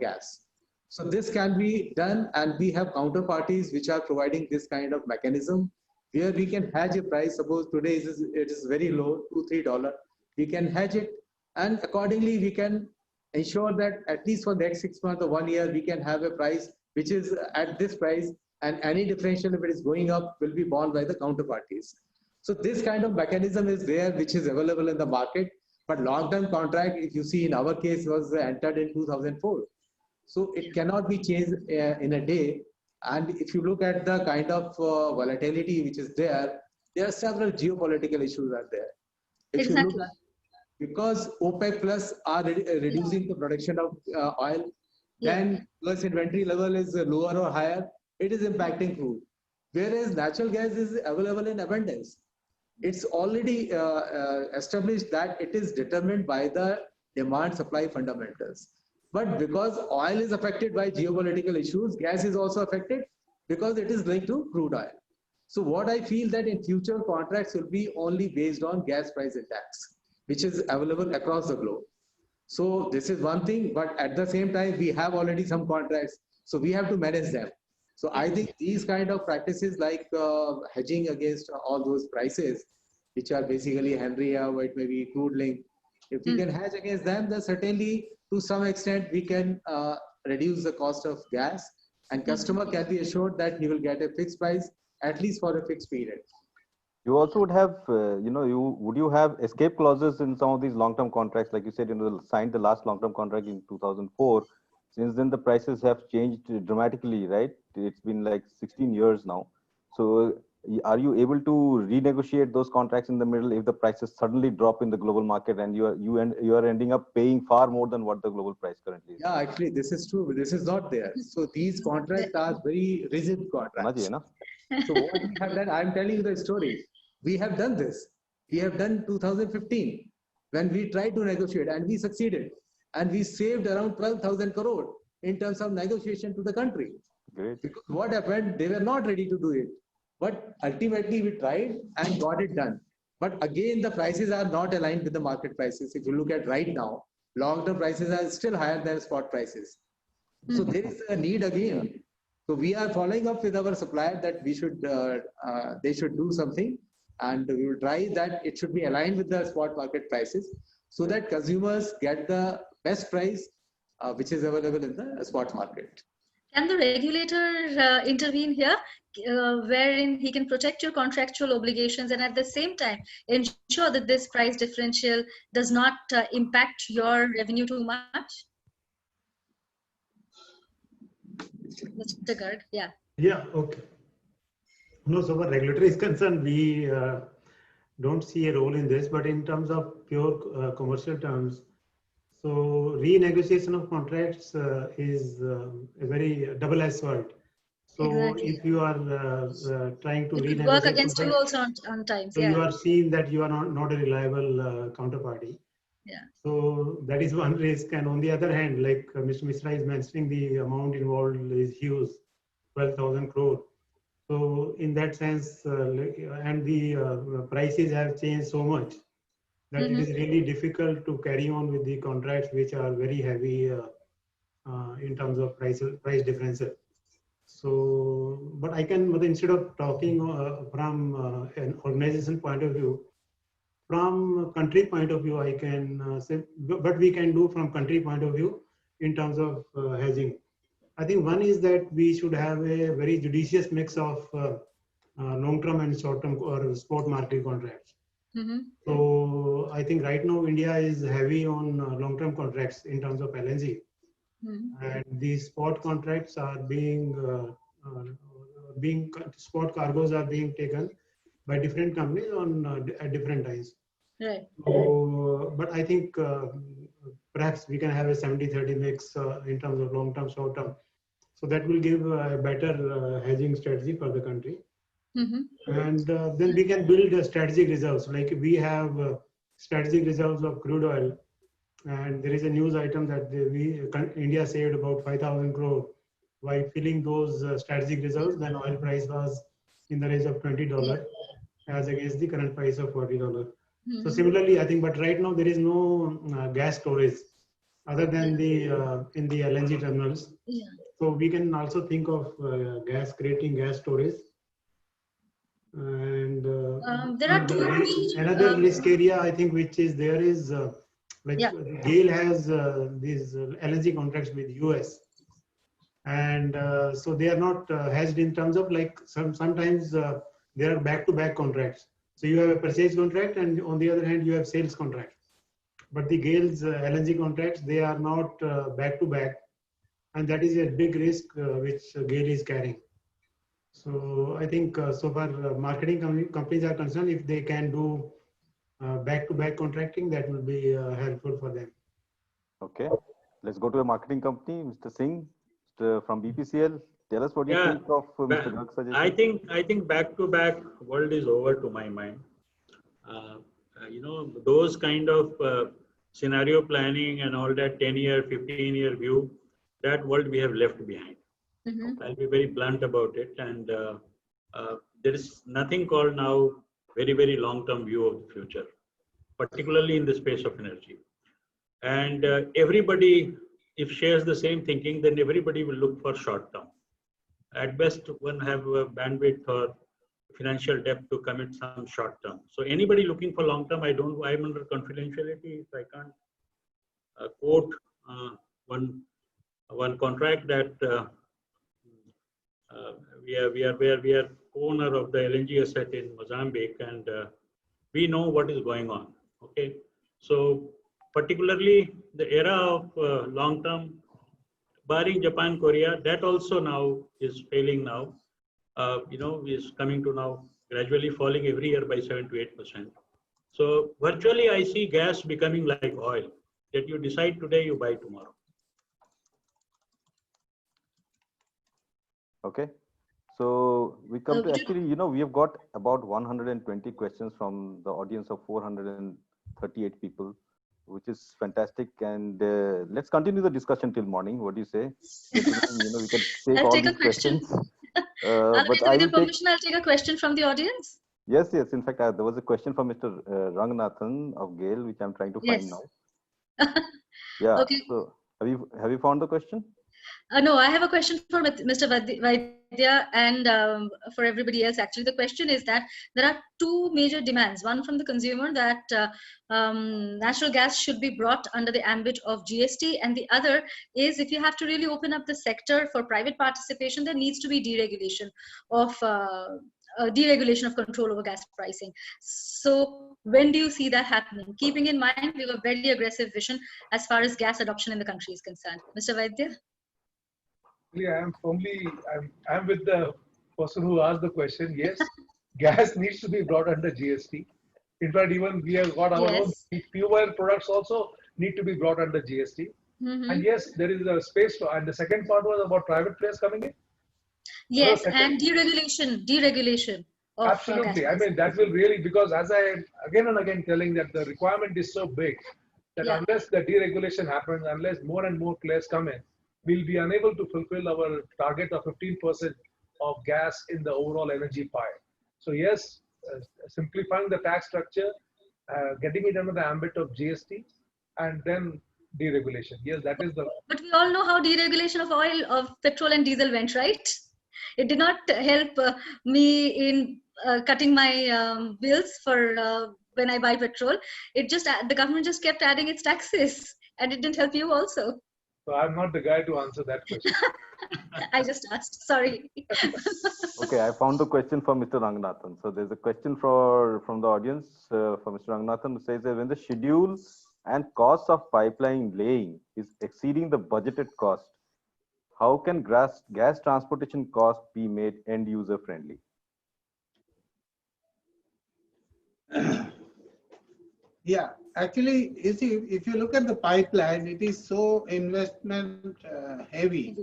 gas. So this can be done, and we have counterparties which are providing this kind of mechanism where we can hedge a price. Suppose today it is very low, $2-3. We can hedge it, and accordingly we can ensure that at least for the next 6 months or 1 year, we can have a price which is at this price, and any differential if it is going up will be borne by the counterparties. So this kind of mechanism is there, which is available in the market. But long-term contract, if you see in our case, was entered in 2004. So it cannot be changed in a day. And if you look at the kind of volatility which is there are several geopolitical issues are there. If you look at, because OPEC plus are reducing the production of oil, then plus inventory level is lower or higher, it is impacting crude. Whereas natural gas is available in abundance. It's already established that it is determined by the demand supply fundamentals. But because oil is affected by geopolitical issues, gas is also affected because it is linked to crude oil. So what I feel that in future contracts will be only based on gas price index, which is available across the globe. So this is one thing, but at the same time, we have already some contracts, so we have to manage them. So I think these kind of practices like hedging against all those prices, which are basically Henry Hub, or it may be crude link, if we can hedge against them, then certainly to some extent we can reduce the cost of gas, and customer can be assured that he will get a fixed price at least for a fixed period. You also would have, would you have escape clauses in some of these long-term contracts? Like you said, signed the last long-term contract in 2004. Since then, the prices have changed dramatically, right? It's been like 16 years now. So are you able to renegotiate those contracts in the middle if the prices suddenly drop in the global market and you are ending up paying far more than what the global price currently is? Yeah, actually, this is true. This is not there. So these contracts are very rigid contracts. So what we have done, I'm telling you the story. We have done this. We have done 2015 when we tried to negotiate and we succeeded. And we saved around 12,000 crore in terms of negotiation to the country. Great. Because what happened, they were not ready to do it. But ultimately we tried and got it done. But again, the prices are not aligned with the market prices. If you look at right now, long-term prices are still higher than spot prices. So there is a need again. So we are following up with our supplier that we should, they should do something, and we will try that it should be aligned with the spot market prices so that consumers get the best price which is available in the spot market. Can the regulator intervene here, wherein he can protect your contractual obligations and at the same time ensure that this price differential does not impact your revenue too much? Mr. Garg, yeah. Yeah, okay. No, so where regulatory is concerned, we don't see a role in this, but in terms of pure commercial terms, so renegotiation of contracts is a very double-edged sword. So Exactly. if you are trying to it could renegotiate work against you contracts, also on times. so Yeah. you are seeing that you are not a reliable counterparty. Yeah. So that is one risk. And on the other hand, like Mr. Misra is mentioning, the amount involved is huge, 12,000 crore. So in that sense, and the prices have changed so much that it is really difficult to carry on with the contracts which are very heavy in terms of price differential. So, but I can, instead of talking from an organization point of view, from country point of view, I can say, but we can do from country point of view in terms of hedging. I think one is that we should have a very judicious mix of long-term and short-term or spot market contracts. So I think right now India is heavy on long-term contracts in terms of LNG, and these spot contracts are being spot cargoes are being taken by different companies on at different times. Right. So, but I think perhaps we can have a 70-30 mix in terms of long-term, short-term. So that will give a better hedging strategy for the country. And then we can build strategic reserves. Like we have strategic reserves of crude oil. And there is a news item that India saved about 5,000 crore by filling those strategic reserves when oil price was in the range of $20 as against the current price of $40. So similarly, I think, but right now there is no gas storage other than the in the LNG terminals. Yeah. So we can also think of creating gas storage. And there are another risk area, I think, which is there is like GAIL has these LNG contracts with US, and so they are not hedged in terms of like sometimes there are back-to-back contracts. So you have a purchase contract, and on the other hand you have sales contract. But the GAIL's LNG contracts, they are not back-to-back, and that is a big risk which GAIL is carrying. So I think so far marketing companies are concerned, if they can do back-to-back contracting, that will be helpful for them. Okay, let's go to a marketing company, Mr. Singh from BPCL. Tell us what you think of Mr. Garg's suggestion. I think back-to-back world is over to my mind. You know, those kind of scenario planning and all that 10-year, 15-year view, that world we have left behind. I'll be very blunt about it. And there is nothing called now very, very long-term view of the future, particularly in the space of energy. And everybody, if shares the same thinking, then everybody will look for short-term. At best, one have a bandwidth or financial depth to commit some short-term. So anybody looking for long-term, I'm under confidentiality, so I can't quote one contract that we are owner of the LNG asset in Mozambique, and we know what is going on. Okay, so particularly the era of long-term barring Japan, Korea, that also now is failing now. Is coming to now gradually falling every year by 7 to 8%. So virtually, I see gas becoming like oil that you decide today, you buy tomorrow. Okay. So we come to actually, we have got about 120 questions from the audience of 438 people, which is fantastic. And let's continue the discussion till morning. What do you say? Gentlemen, we can take I'll all take a these question. questions. But With your permission, I'll take a question from the audience. Yes. In fact, there was a question from Mr. Ranganathan of GAIL, which I'm trying to find now. Yeah. Okay. So have you found the question? No, I have a question for Mr. Vaidya and for everybody else. Actually, the question is that there are two major demands. One from the consumer that natural gas should be brought under the ambit of GST, and the other is if you have to really open up the sector for private participation, there needs to be deregulation of control over gas pricing. So when do you see that happening? Keeping in mind we have a very aggressive vision as far as gas adoption in the country is concerned. Mr. Vaidya? I'm with the person who asked the question. Yes, gas needs to be brought under GST. In fact, even we have got our own fuel products also need to be brought under GST. And yes, there is a space to. And the second part was about private players coming in. Yes, and deregulation. Absolutely. I mean, that will really, because as I am again and again telling that the requirement is so big that unless the deregulation happens, unless more and more players come in, we'll be unable to fulfill our target of 15% of gas in the overall energy pie. So yes, simplifying the tax structure, getting it under the ambit of GST, and then deregulation. Yes, that is the. But we all know how deregulation of oil, of petrol and diesel went, right? It did not help me in cutting my bills for when I buy petrol. It just the government just kept adding its taxes, and it didn't help you also. So I'm not the guy to answer that question. I just asked. Sorry. Okay, I found the question from Mr. Ranganathan. So there's a question from the audience for Mr. Ranganathan who says that when the schedule and cost of pipeline laying is exceeding the budgeted cost, how can gas transportation cost be made end user friendly? Yeah, actually, you see, if you look at the pipeline, it is so investment heavy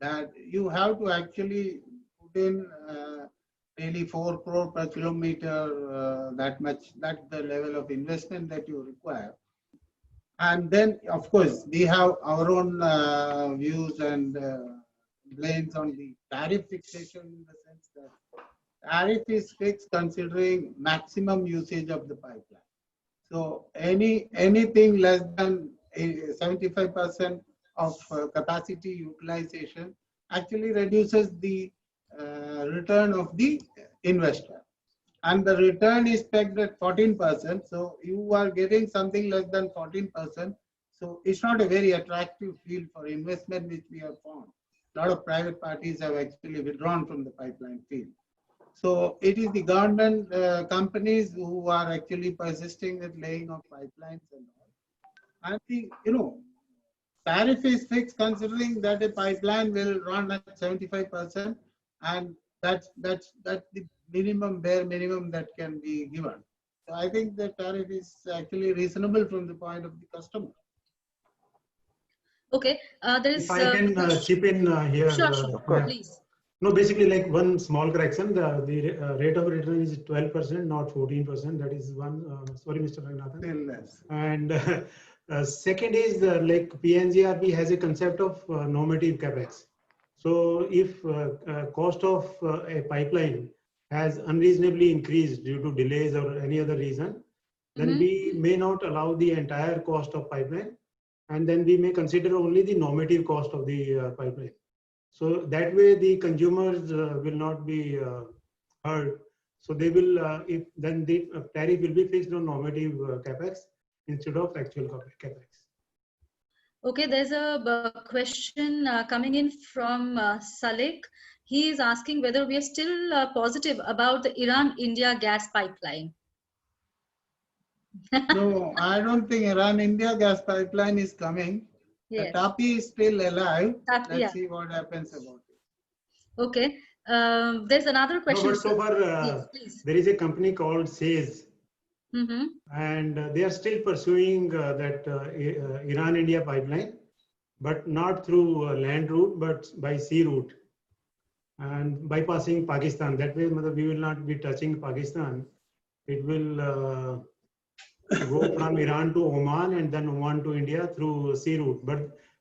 that you have to actually put in really 4 crore per kilometer, that's the level of investment that you require. And then, of course, we have our own views and blends on the tariff fixation in the sense that tariff is fixed considering maximum usage of the pipeline. So anything less than 75% of capacity utilization actually reduces the return of the investor. And the return is pegged at 14%. So you are getting something less than 14%. So it's not a very attractive field for investment, which we have found. A lot of private parties have actually withdrawn from the pipeline field. So it is the government companies who are actually persisting with laying of pipelines and all. And the, tariff is fixed considering that a pipeline will run at 75%, and that's the bare minimum that can be given. So I think the tariff is actually reasonable from the point of the customer. Okay, there is. If I can chip in here. Sure, please. No, basically, like one small correction, the rate of return is 12%, not 14%. That is one. Sorry, Mr. Ranganathan. And second is like PNGRB has a concept of normative capex. So if cost of a pipeline has unreasonably increased due to delays or any other reason, then we may not allow the entire cost of pipeline, and then we may consider only the normative cost of the pipeline. So that way the consumers will not be hurt. So they will, then the tariff will be fixed on normative capex instead of actual capex. Okay, there's a question coming in from Salik. He is asking whether we are still positive about the Iran-India gas pipeline. No, I don't think Iran-India gas pipeline is coming. Yes. Tapi is still alive. Tapi, Let's yeah. see what happens about it. Okay. There's another question. No, but so far, Yes, please. there is a company called SAES, Mm-hmm. and they are still pursuing that Iran-India pipeline, but not through land route, but by sea route, and bypassing Pakistan. That way, we will not be touching Pakistan. It will go from Iran to Oman and then Oman to India through sea route. But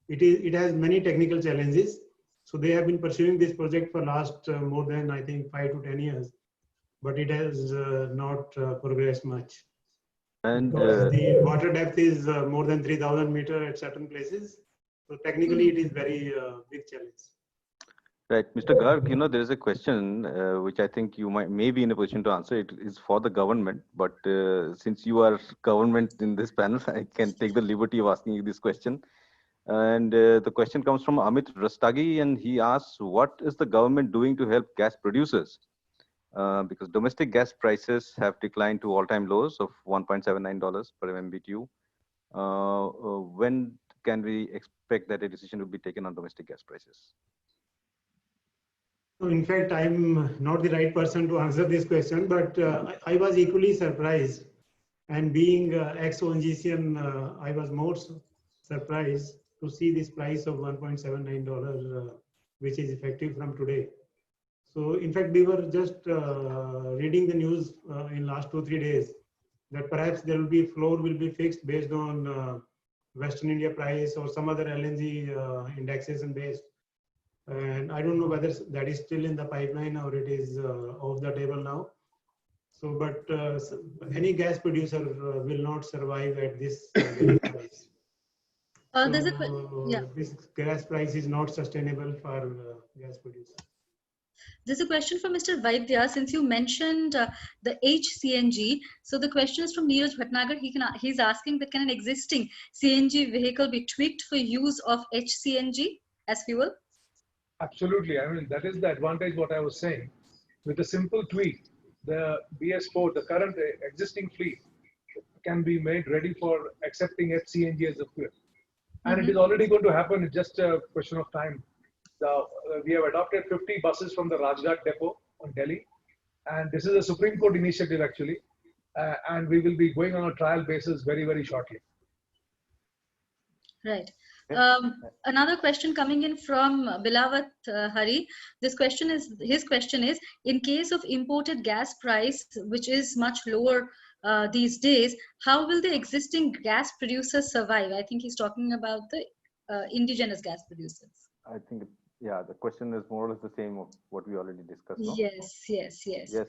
it has many technical challenges. So they have been pursuing this project for last more than, I think, 5 to 10 years, but it has not progressed much. And Because the water depth is more than 3,000 meters at certain places. So technically, it is very big challenge. right, Mr. Garg, you know, there is a question which I think you may be in a position to answer. It is for the government, but since you are government in this panel, I can take the liberty of asking you this question. And the question comes from Amit Rastagi, and he asks, what is the government doing to help gas producers? Because domestic gas prices have declined to all-time lows of $1.79 per MMBTU. When can we expect that a decision will be taken on domestic gas prices? So in fact, I'm not the right person to answer this question, but I was equally surprised. And being ex-ONGCian, I was more surprised to see this price of $1.79, which is effective from today. So in fact, we were just reading the news in last 2-3 days that perhaps there will be floor will be fixed based on Western India price or some other LNG indexation based. And I don't know whether that is still in the pipeline or it is off the table now. So, but any gas producer will not survive at this price. This gas price is not sustainable for gas producers. There's a question from Mr. Vaidya. Since you mentioned the HCNG, so the question is from Neeraj Bhatnagar. He's asking that can an existing CNG vehicle be tweaked for use of HCNG as fuel? Absolutely. I mean, that is the advantage what I was saying. With a simple tweak, the BS4, the current existing fleet, can be made ready for accepting HCNG as a fuel. And it is already going to happen. It's just a question of time. We have adopted 50 buses from the Rajghat depot on Delhi. And this is a Supreme Court initiative actually. And we will be going on a trial basis very, very shortly. Right. Another question coming in from Bilawat Hari. His question is, in case of imported gas price, which is much lower these days, how will the existing gas producers survive? I think he's talking about the indigenous gas producers. I think, yeah, the question is more or less the same of what we already discussed. No? Yes. Yes,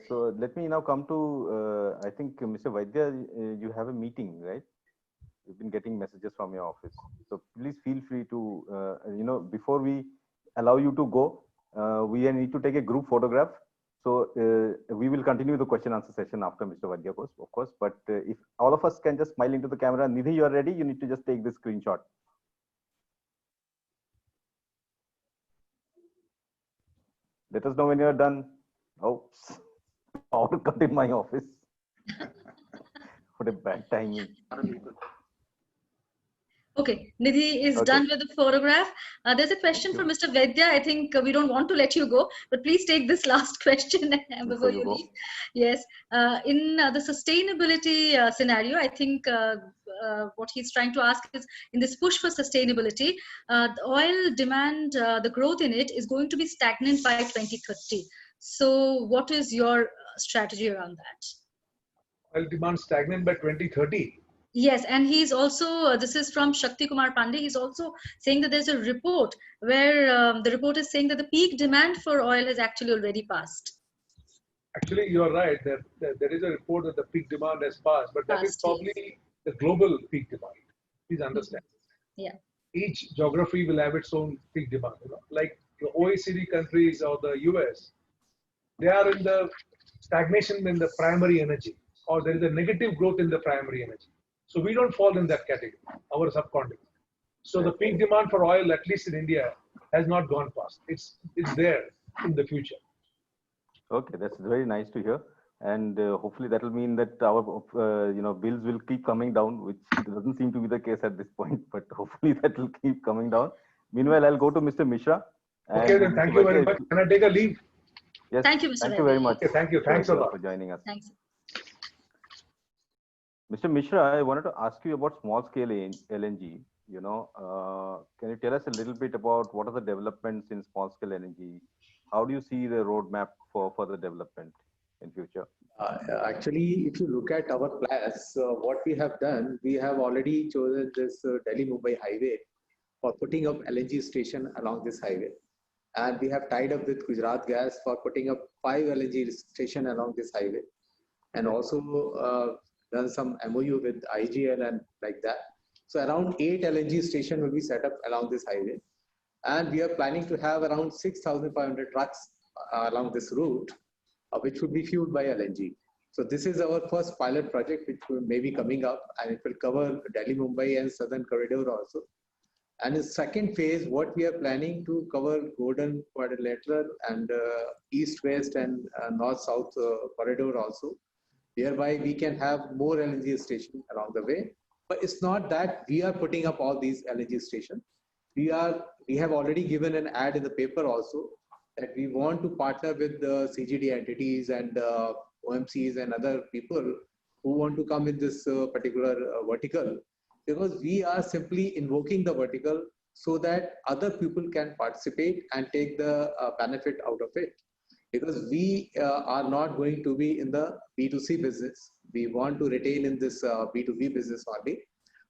so let me now come to, I think, Mr. Vaidya, you have a meeting, right? You've been getting messages from your office. So please feel free to, before we allow you to go, we need to take a group photograph. So we will continue the question answer session after Mr. Vaidya goes, of course. But if all of us can just smile into the camera, Nidhi, you are ready. You need to just take this screenshot. Let us know when you are done. Oh, power cut in my office. What a bad timing. Okay, Nidhi is done with the photograph. There's a question from Mr. Vaidya. I think we don't want to let you go, but please take this last question before you leave. Yes, in the sustainability scenario, I think what he's trying to ask is, in this push for sustainability, the oil demand, the growth in it is going to be stagnant by 2030. So what is your strategy around that? Oil demand stagnant by 2030. Yes, and he's also, this is from Shakti Kumar Pandey, he's also saying that there's a report where the report is saying that the peak demand for oil has actually already passed. Actually, you're right. There is a report that the peak demand has passed, but that is probably the global peak demand. Please understand. Yeah. Each geography will have its own peak demand. Like the OECD countries or the US, they are in the stagnation in the primary energy, or there is a negative growth in the primary energy. So we don't fall in that category, our subcontinent. So the peak demand for oil, at least in India, has not gone past. It's there in the future. Okay, that's very nice to hear. and hopefully that will mean that our bills will keep coming down, which doesn't seem to be the case at this point, but hopefully that will keep coming down. Meanwhile, I'll go to Mr. Mishra. Okay, then thank you very much. Can I take a leave? Yes. Thank you, Mr. Thank you very much. Okay, thank you. Thanks a lot for joining us. Thanks. Mr. Mishra, I wanted to ask you about small scale LNG. Can you tell us a little bit about what are the developments in small scale LNG? How do you see the roadmap for further development in future? Actually, if you look at our plans, what we have done, we have already chosen this Delhi-Mumbai highway for putting up LNG station along this highway. And we have tied up with Gujarat Gas for putting up 5 LNG station along this highway. And also done some MOU with IGL and like that. So around 8 LNG station will be set up along this highway. And we are planning to have around 6,500 trucks along this route, which will be fueled by LNG. So this is our first pilot project, which may be coming up, and it will cover Delhi, Mumbai and Southern Corridor also. And in second phase, what we are planning to cover Golden Quadrilateral and East-West and North-South corridor also. Thereby, we can have more LNG stations along the way. But it's not that we are putting up all these LNG stations. We have already given an ad in the paper also that we want to partner with the CGD entities and OMCs and other people who want to come in this particular vertical, because we are simply invoking the vertical so that other people can participate and take the benefit out of it. Because we are not going to be in the B2C business. We want to retain in this B2B business only.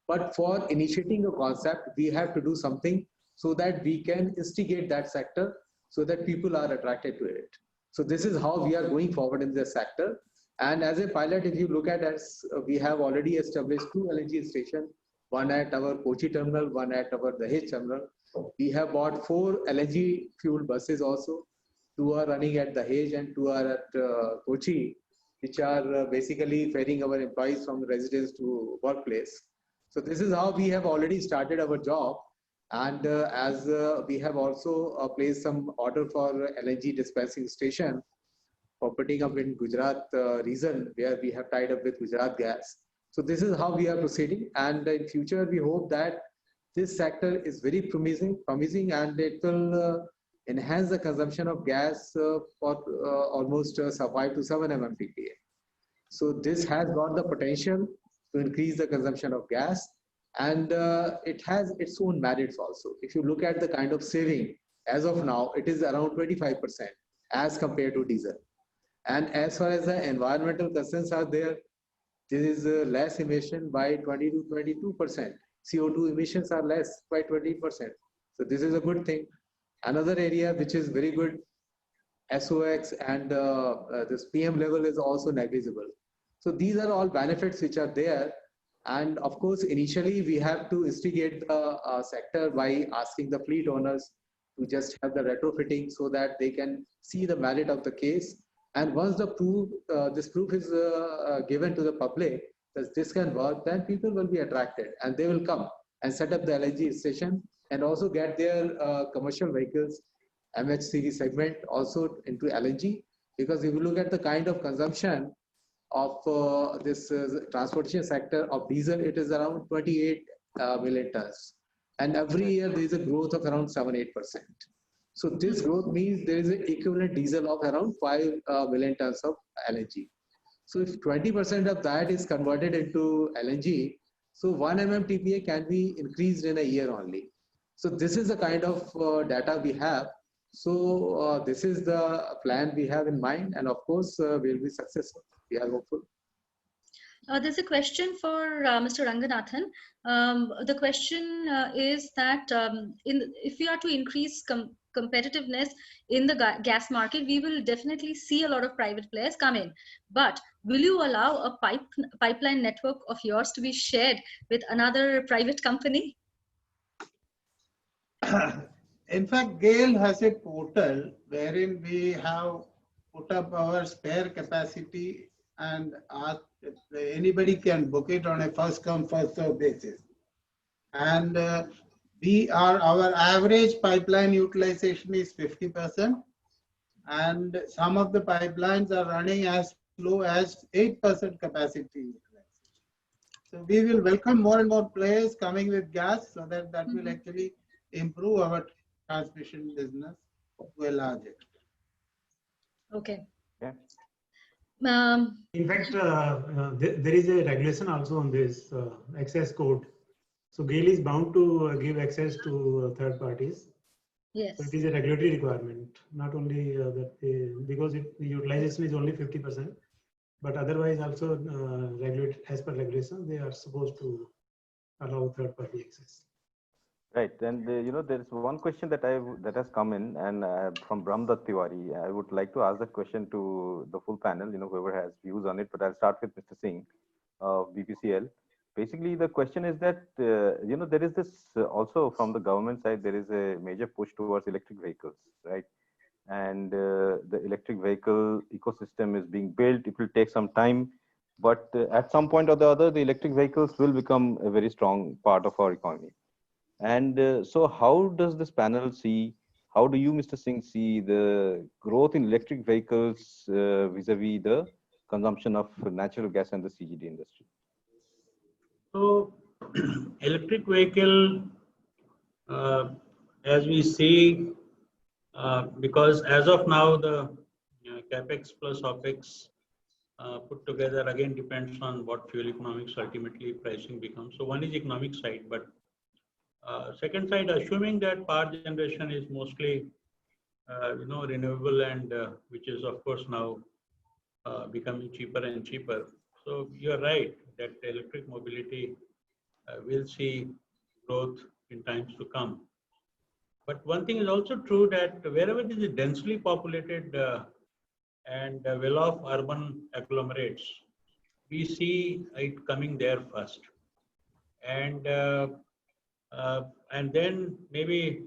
But for initiating a concept, we have to do something so that we can instigate that sector so that people are attracted to it. So this is how we are going forward in this sector. And as a pilot, if you look at us, we have already established 2 LNG stations, one at our Kochi terminal, one at our Dahej terminal. We have bought 4 LNG fuel buses also. 2 are running at Dahej and 2 are at Kochi, which are basically ferrying our employees from residence to workplace. So this is how we have already started our job. And as we have also placed some order for LNG dispensing station for putting up in Gujarat region, where we have tied up with Gujarat Gas. So this is how we are proceeding. And in future, we hope that this sector is very promising and it will enhance the consumption of gas for almost 5 to 7 MMTPA. So this has got the potential to increase the consumption of gas, and it has its own merits also. If you look at the kind of saving, as of now, it is around 25% as compared to diesel. And as far as the environmental concerns are there is less emission by 20 to 22%. CO2 emissions are less by 20%. So this is a good thing. Another area which is very good, SOX and this PM level is also negligible. So these are all benefits which are there. And of course, initially we have to instigate the sector by asking the fleet owners to just have the retrofitting so that they can see the merit of the case. And once the this proof is given to the public that this can work, then people will be attracted and they will come and set up the LNG station and also get their commercial vehicles, MHCV segment also into LNG. Because if you look at the kind of consumption of this transportation sector of diesel, it is around 28 million tons. And every year there is a growth of around 7-8%. So this growth means there is an equivalent diesel of around 5 million tons of LNG. So if 20% of that is converted into LNG, so 1 MMTPA can be increased in a year only. So this is the kind of data we have. So this is the plan we have in mind, and of course we'll be successful. We are hopeful. There's a question for Mr. Ranganathan. The question is that if we are to increase competitiveness in the gas market, we will definitely see a lot of private players come in. But will you allow a pipeline network of yours to be shared with another private company? In fact, GAIL has a portal wherein we have put up our spare capacity and anybody can book it on a first come first serve basis. And our average pipeline utilization is 50%, and some of the pipelines are running as low as 8% capacity utilization. So we will welcome more and more players coming with gas so that will actually improve our transmission business to a large extent. Okay. Yeah. In fact, there is a regulation also on this access code. So GAIL is bound to give access to third parties. Yes. So it is a regulatory requirement, not only that because the utilization is only 50%, but otherwise also regulate as per regulation, they are supposed to allow third party access. Right, and there is one question that has come in, and from Brahmdatt Tiwari. I would like to ask that question to the full panel. Whoever has views on it, but I'll start with Mr. Singh of BPCL. Basically, the question is that there is this also from the government side. There is a major push towards electric vehicles, right? And the electric vehicle ecosystem is being built. It will take some time, but at some point or the other, the electric vehicles will become a very strong part of our economy. And so how does this panel see, how do you, Mr. Singh, see the growth in electric vehicles vis-a-vis the consumption of natural gas and the CGD industry? So, electric vehicle, as we see, because as of now, the capex plus opex put together again depends on what fuel economics ultimately pricing becomes. So one is economic side, but second side, assuming that power generation is mostly renewable and which is of course now becoming cheaper and cheaper. So you're right that electric mobility will see growth in times to come. But one thing is also true that wherever there is a densely populated and well-off urban agglomerates, we see it coming there first. And then maybe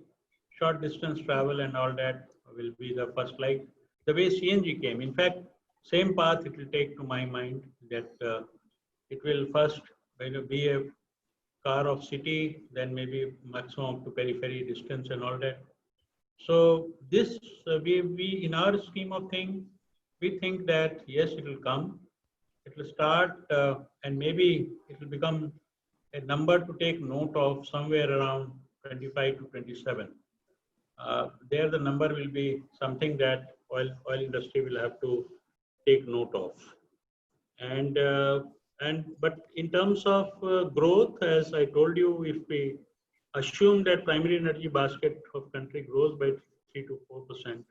short distance travel and all that will be the first, like the way CNG came. In fact, same path it will take, to my mind, that it will first be a car of city, then maybe maximum to periphery distance and all that. So this, we in our scheme of things, we think that yes, it will come. It will start and maybe it will become a number to take note of somewhere around 25 to 27. There the number will be something that oil industry will have to take note of. But in terms of growth, as I told you, if we assume that primary energy basket of country grows by 3 to 4%,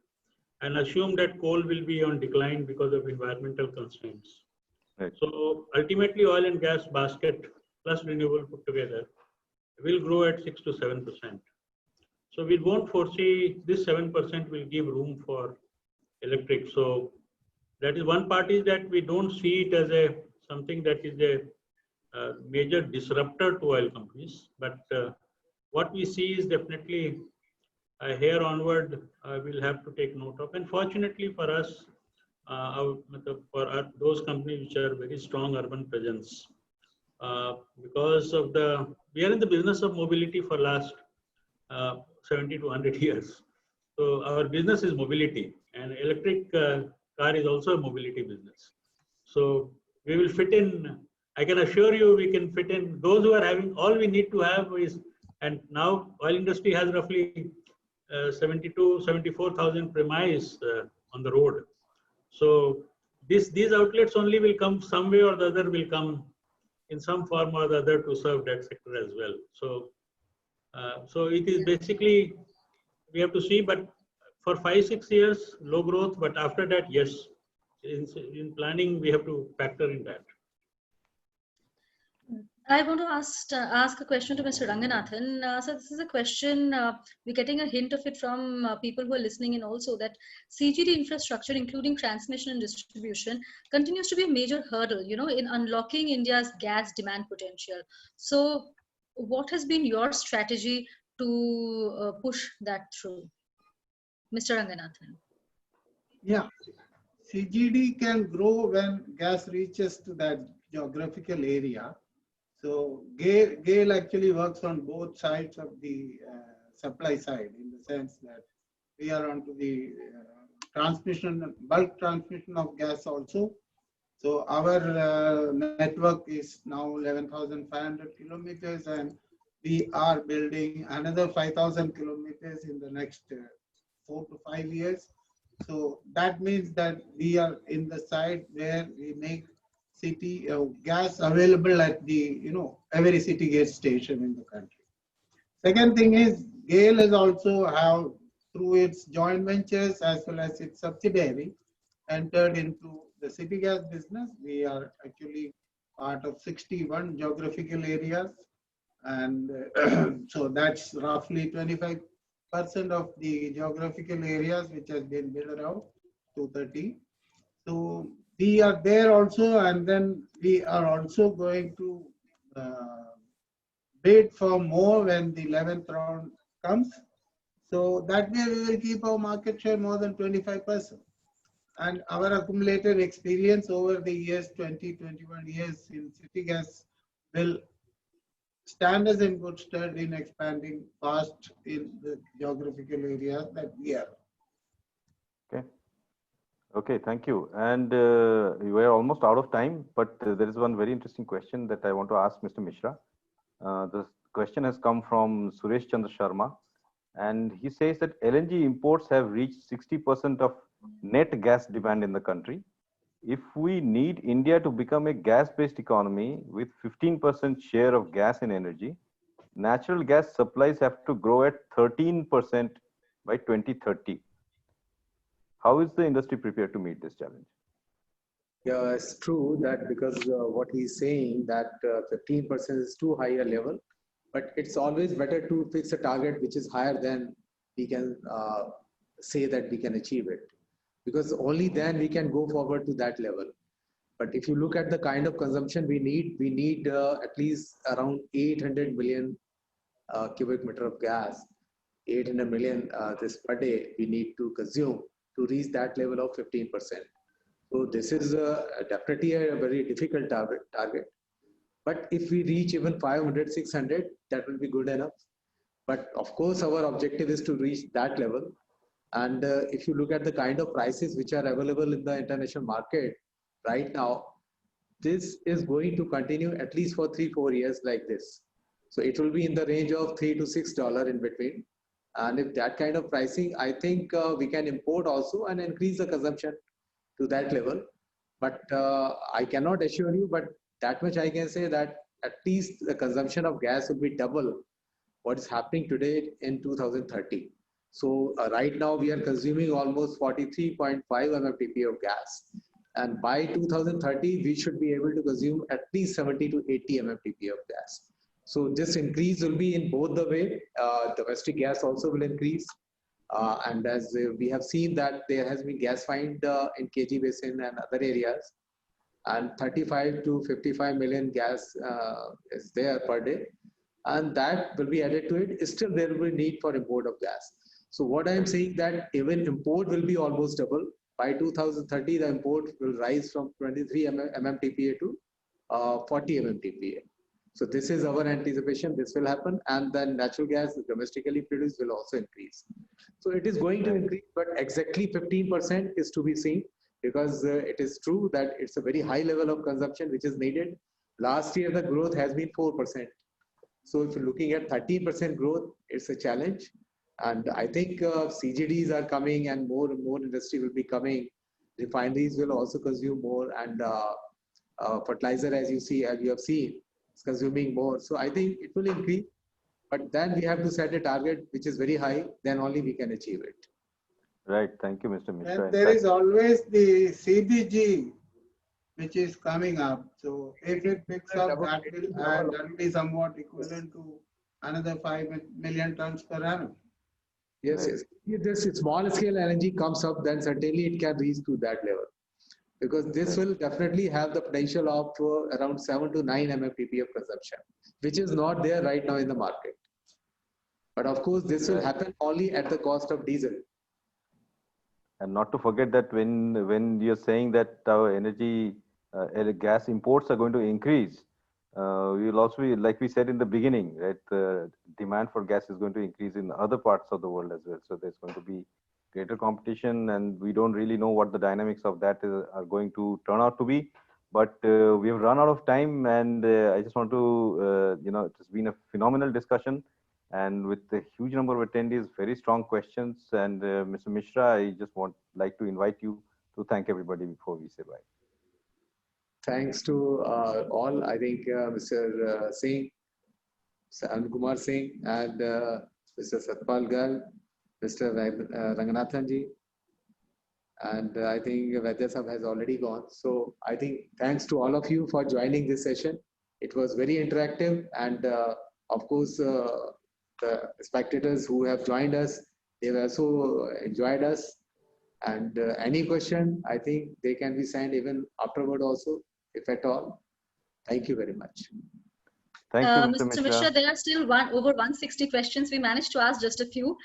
and assume that coal will be on decline because of environmental constraints. Right. So ultimately, oil and gas basket plus renewable put together will grow at 6 to 7%. So we won't foresee this 7% will give room for electric. So that is one part, is that we don't see it as something that is a major disruptor to oil companies. But what we see is definitely here onward, we'll have to take note of. And fortunately for us, those companies which are very strong urban presence, because of we are in the business of mobility for last 70 to 100 years. So our business is mobility, and electric car is also a mobility business. So we will fit in. I can assure you, we can fit in those who are having. All we need to have is, and now oil industry has roughly 74,000 premise on the road. So these outlets only will come some way or the other, will come in some form or the other to serve that sector as well. So it is basically, we have to see, but for 5-6 years, low growth, but after that, yes, in planning, we have to factor in that. I want to ask a question to Mr. Ranganathan. So this is a question, we're getting a hint of it from people who are listening in also, that CGD infrastructure, including transmission and distribution, continues to be a major hurdle, in unlocking India's gas demand potential. So what has been your strategy to push that through? Mr. Ranganathan. Yeah, CGD can grow when gas reaches to that geographical area. So GAIL actually works on both sides of the supply side, in the sense that we are onto the transmission, bulk transmission of gas also, So our network is now 11,500 kilometers, and we are building another 5,000 kilometers in the next 4 to 5 years. So that means that we are in the side where we make city gas available at the, every city gas station in the country. Second thing is GAIL has also have, through its joint ventures as well as its subsidiary, entered into the city gas business. We are actually part of 61 geographical areas, and so that's roughly 25% of the geographical areas which has been built out to 30. So we are there also, and then we are also going to bid for more when the 11th round comes. So that way we will keep our market share more than 25%. And our accumulated experience over the years, 20, 21 years in city gas will stand us in good stead in expanding fast in the geographical areas that we are. Okay. Okay, thank you. And we are almost out of time, but there is one very interesting question that I want to ask Mr. Mishra. The question has come from Suresh Chandra Sharma, and he says that LNG imports have reached 60% of net gas demand in the country. If we need India to become a gas-based economy with 15% share of gas in energy, natural gas supplies have to grow at 13% by 2030. How is the industry prepared to meet this challenge? Yeah, it's true that because what he's saying that 15% is too high a level, but it's always better to fix a target which is higher than we can say that we can achieve it, because only then we can go forward to that level. But if you look at the kind of consumption we need at least around 800 million cubic meter of gas, 800 million this per day we need to consume to reach that level of 15%. So this is definitely a very difficult target. But if we reach even 500, 600, that will be good enough. But of course, our objective is to reach that level. And if you look at the kind of prices which are available in the international market right now, this is going to continue at least for 3-4 years like this. So it will be in the range of $3 to $6 in between. And if that kind of pricing, I think we can import also and increase the consumption to that level. But I cannot assure you, but that much I can say that at least the consumption of gas will be double what is happening today in 2030. So right now we are consuming almost 43.5 MMTP of gas. And by 2030, we should be able to consume at least 70 to 80 MMTP of gas. So this increase will be in both the way. Domestic gas also will increase. And as we have seen that there has been gas find in KG Basin and other areas, and 35 to 55 million gas is there per day, and that will be added to it. Still, there will be need for import of gas. So what I am saying that even import will be almost double. By 2030, the import will rise from 23 MMTPA to 40 MMTPA. So this is our anticipation. This will happen, and then natural gas domestically produced will also increase. So it is going to increase, but exactly 15% is to be seen, because it is true that it's a very high level of consumption which is needed. Last year, the growth has been 4%. So if you're looking at 13% growth, it's a challenge. And I think CGDs are coming and more industry will be coming. Refineries will also consume more, and fertilizer, as you have seen, is consuming more. So I think it will increase, but then we have to set a target which is very high, then only we can achieve it. Right. Thank you, Mr. Mishra. And there is always the CBG which is coming up. So if it picks up, that will be somewhat equivalent to another 5 million tons per annum. Yes, yes. If this small scale LNG comes up, then certainly it can reach to that level, because this will definitely have the potential of around 7 to 9 MMTP of consumption, which is not there right now in the market. But of course, this will happen only at the cost of diesel. And not to forget that when you're saying that our energy gas imports are going to increase, we will also be, like we said in the beginning, right? The demand for gas is going to increase in other parts of the world as well. So there's going to be greater competition, and we don't really know what the dynamics of that are going to turn out to be. But we've run out of time, and I just want to, it has been a phenomenal discussion, and with a huge number of attendees, very strong questions. And Mr. Mishra, I just like to invite you to thank everybody before we say bye. Thanks to all. I think Mr. Singh, Anand Kumar Singh, and Mr. Satpal Garg, Mr. Ranganathan ji, and I think Vaidya Sahab has already gone. So I think thanks to all of you for joining this session. It was very interactive, and of course, the spectators who have joined us, they have also enjoyed us. And any question, I think they can be sent even afterward also, if at all. Thank you very much. Thank you, Mr. Mr. Mishra, there are still over 160 questions. We managed to ask just a few.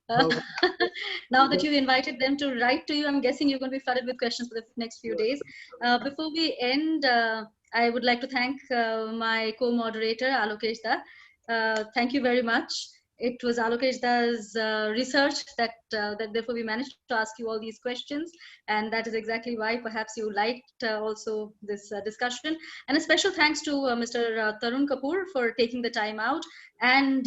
Now that you've invited them to write to you, I'm guessing you're going to be flooded with questions for the next few days. Before we end, I would like to thank my co-moderator, Alokesh Da. Thank you very much. It was Alokesh Da's research that therefore we managed to ask you all these questions, and that is exactly why perhaps you liked also this discussion. And a special thanks to Mr. Tarun Kapoor for taking the time out and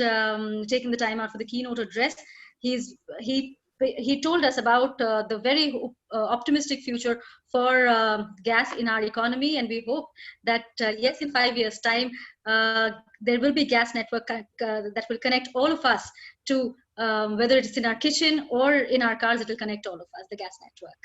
taking the time out for the keynote address. He told us about the very optimistic future for gas in our economy, and we hope that yes, in 5 years' time, there will be gas network that will connect all of us to whether it's in our kitchen or in our cars. It will connect all of us, the gas network.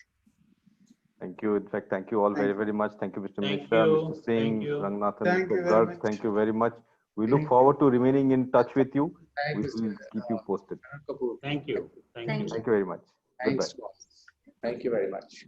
Thank you. In fact, thank you all very, very much. Thank you, Mr. Mishra, Mr. Singh, Ranganathan, Mr. Garg. Thank you very much. We look forward to remaining in touch with you. We will keep you posted. Thank you. Thank you very much. Thanks. Thank you very much.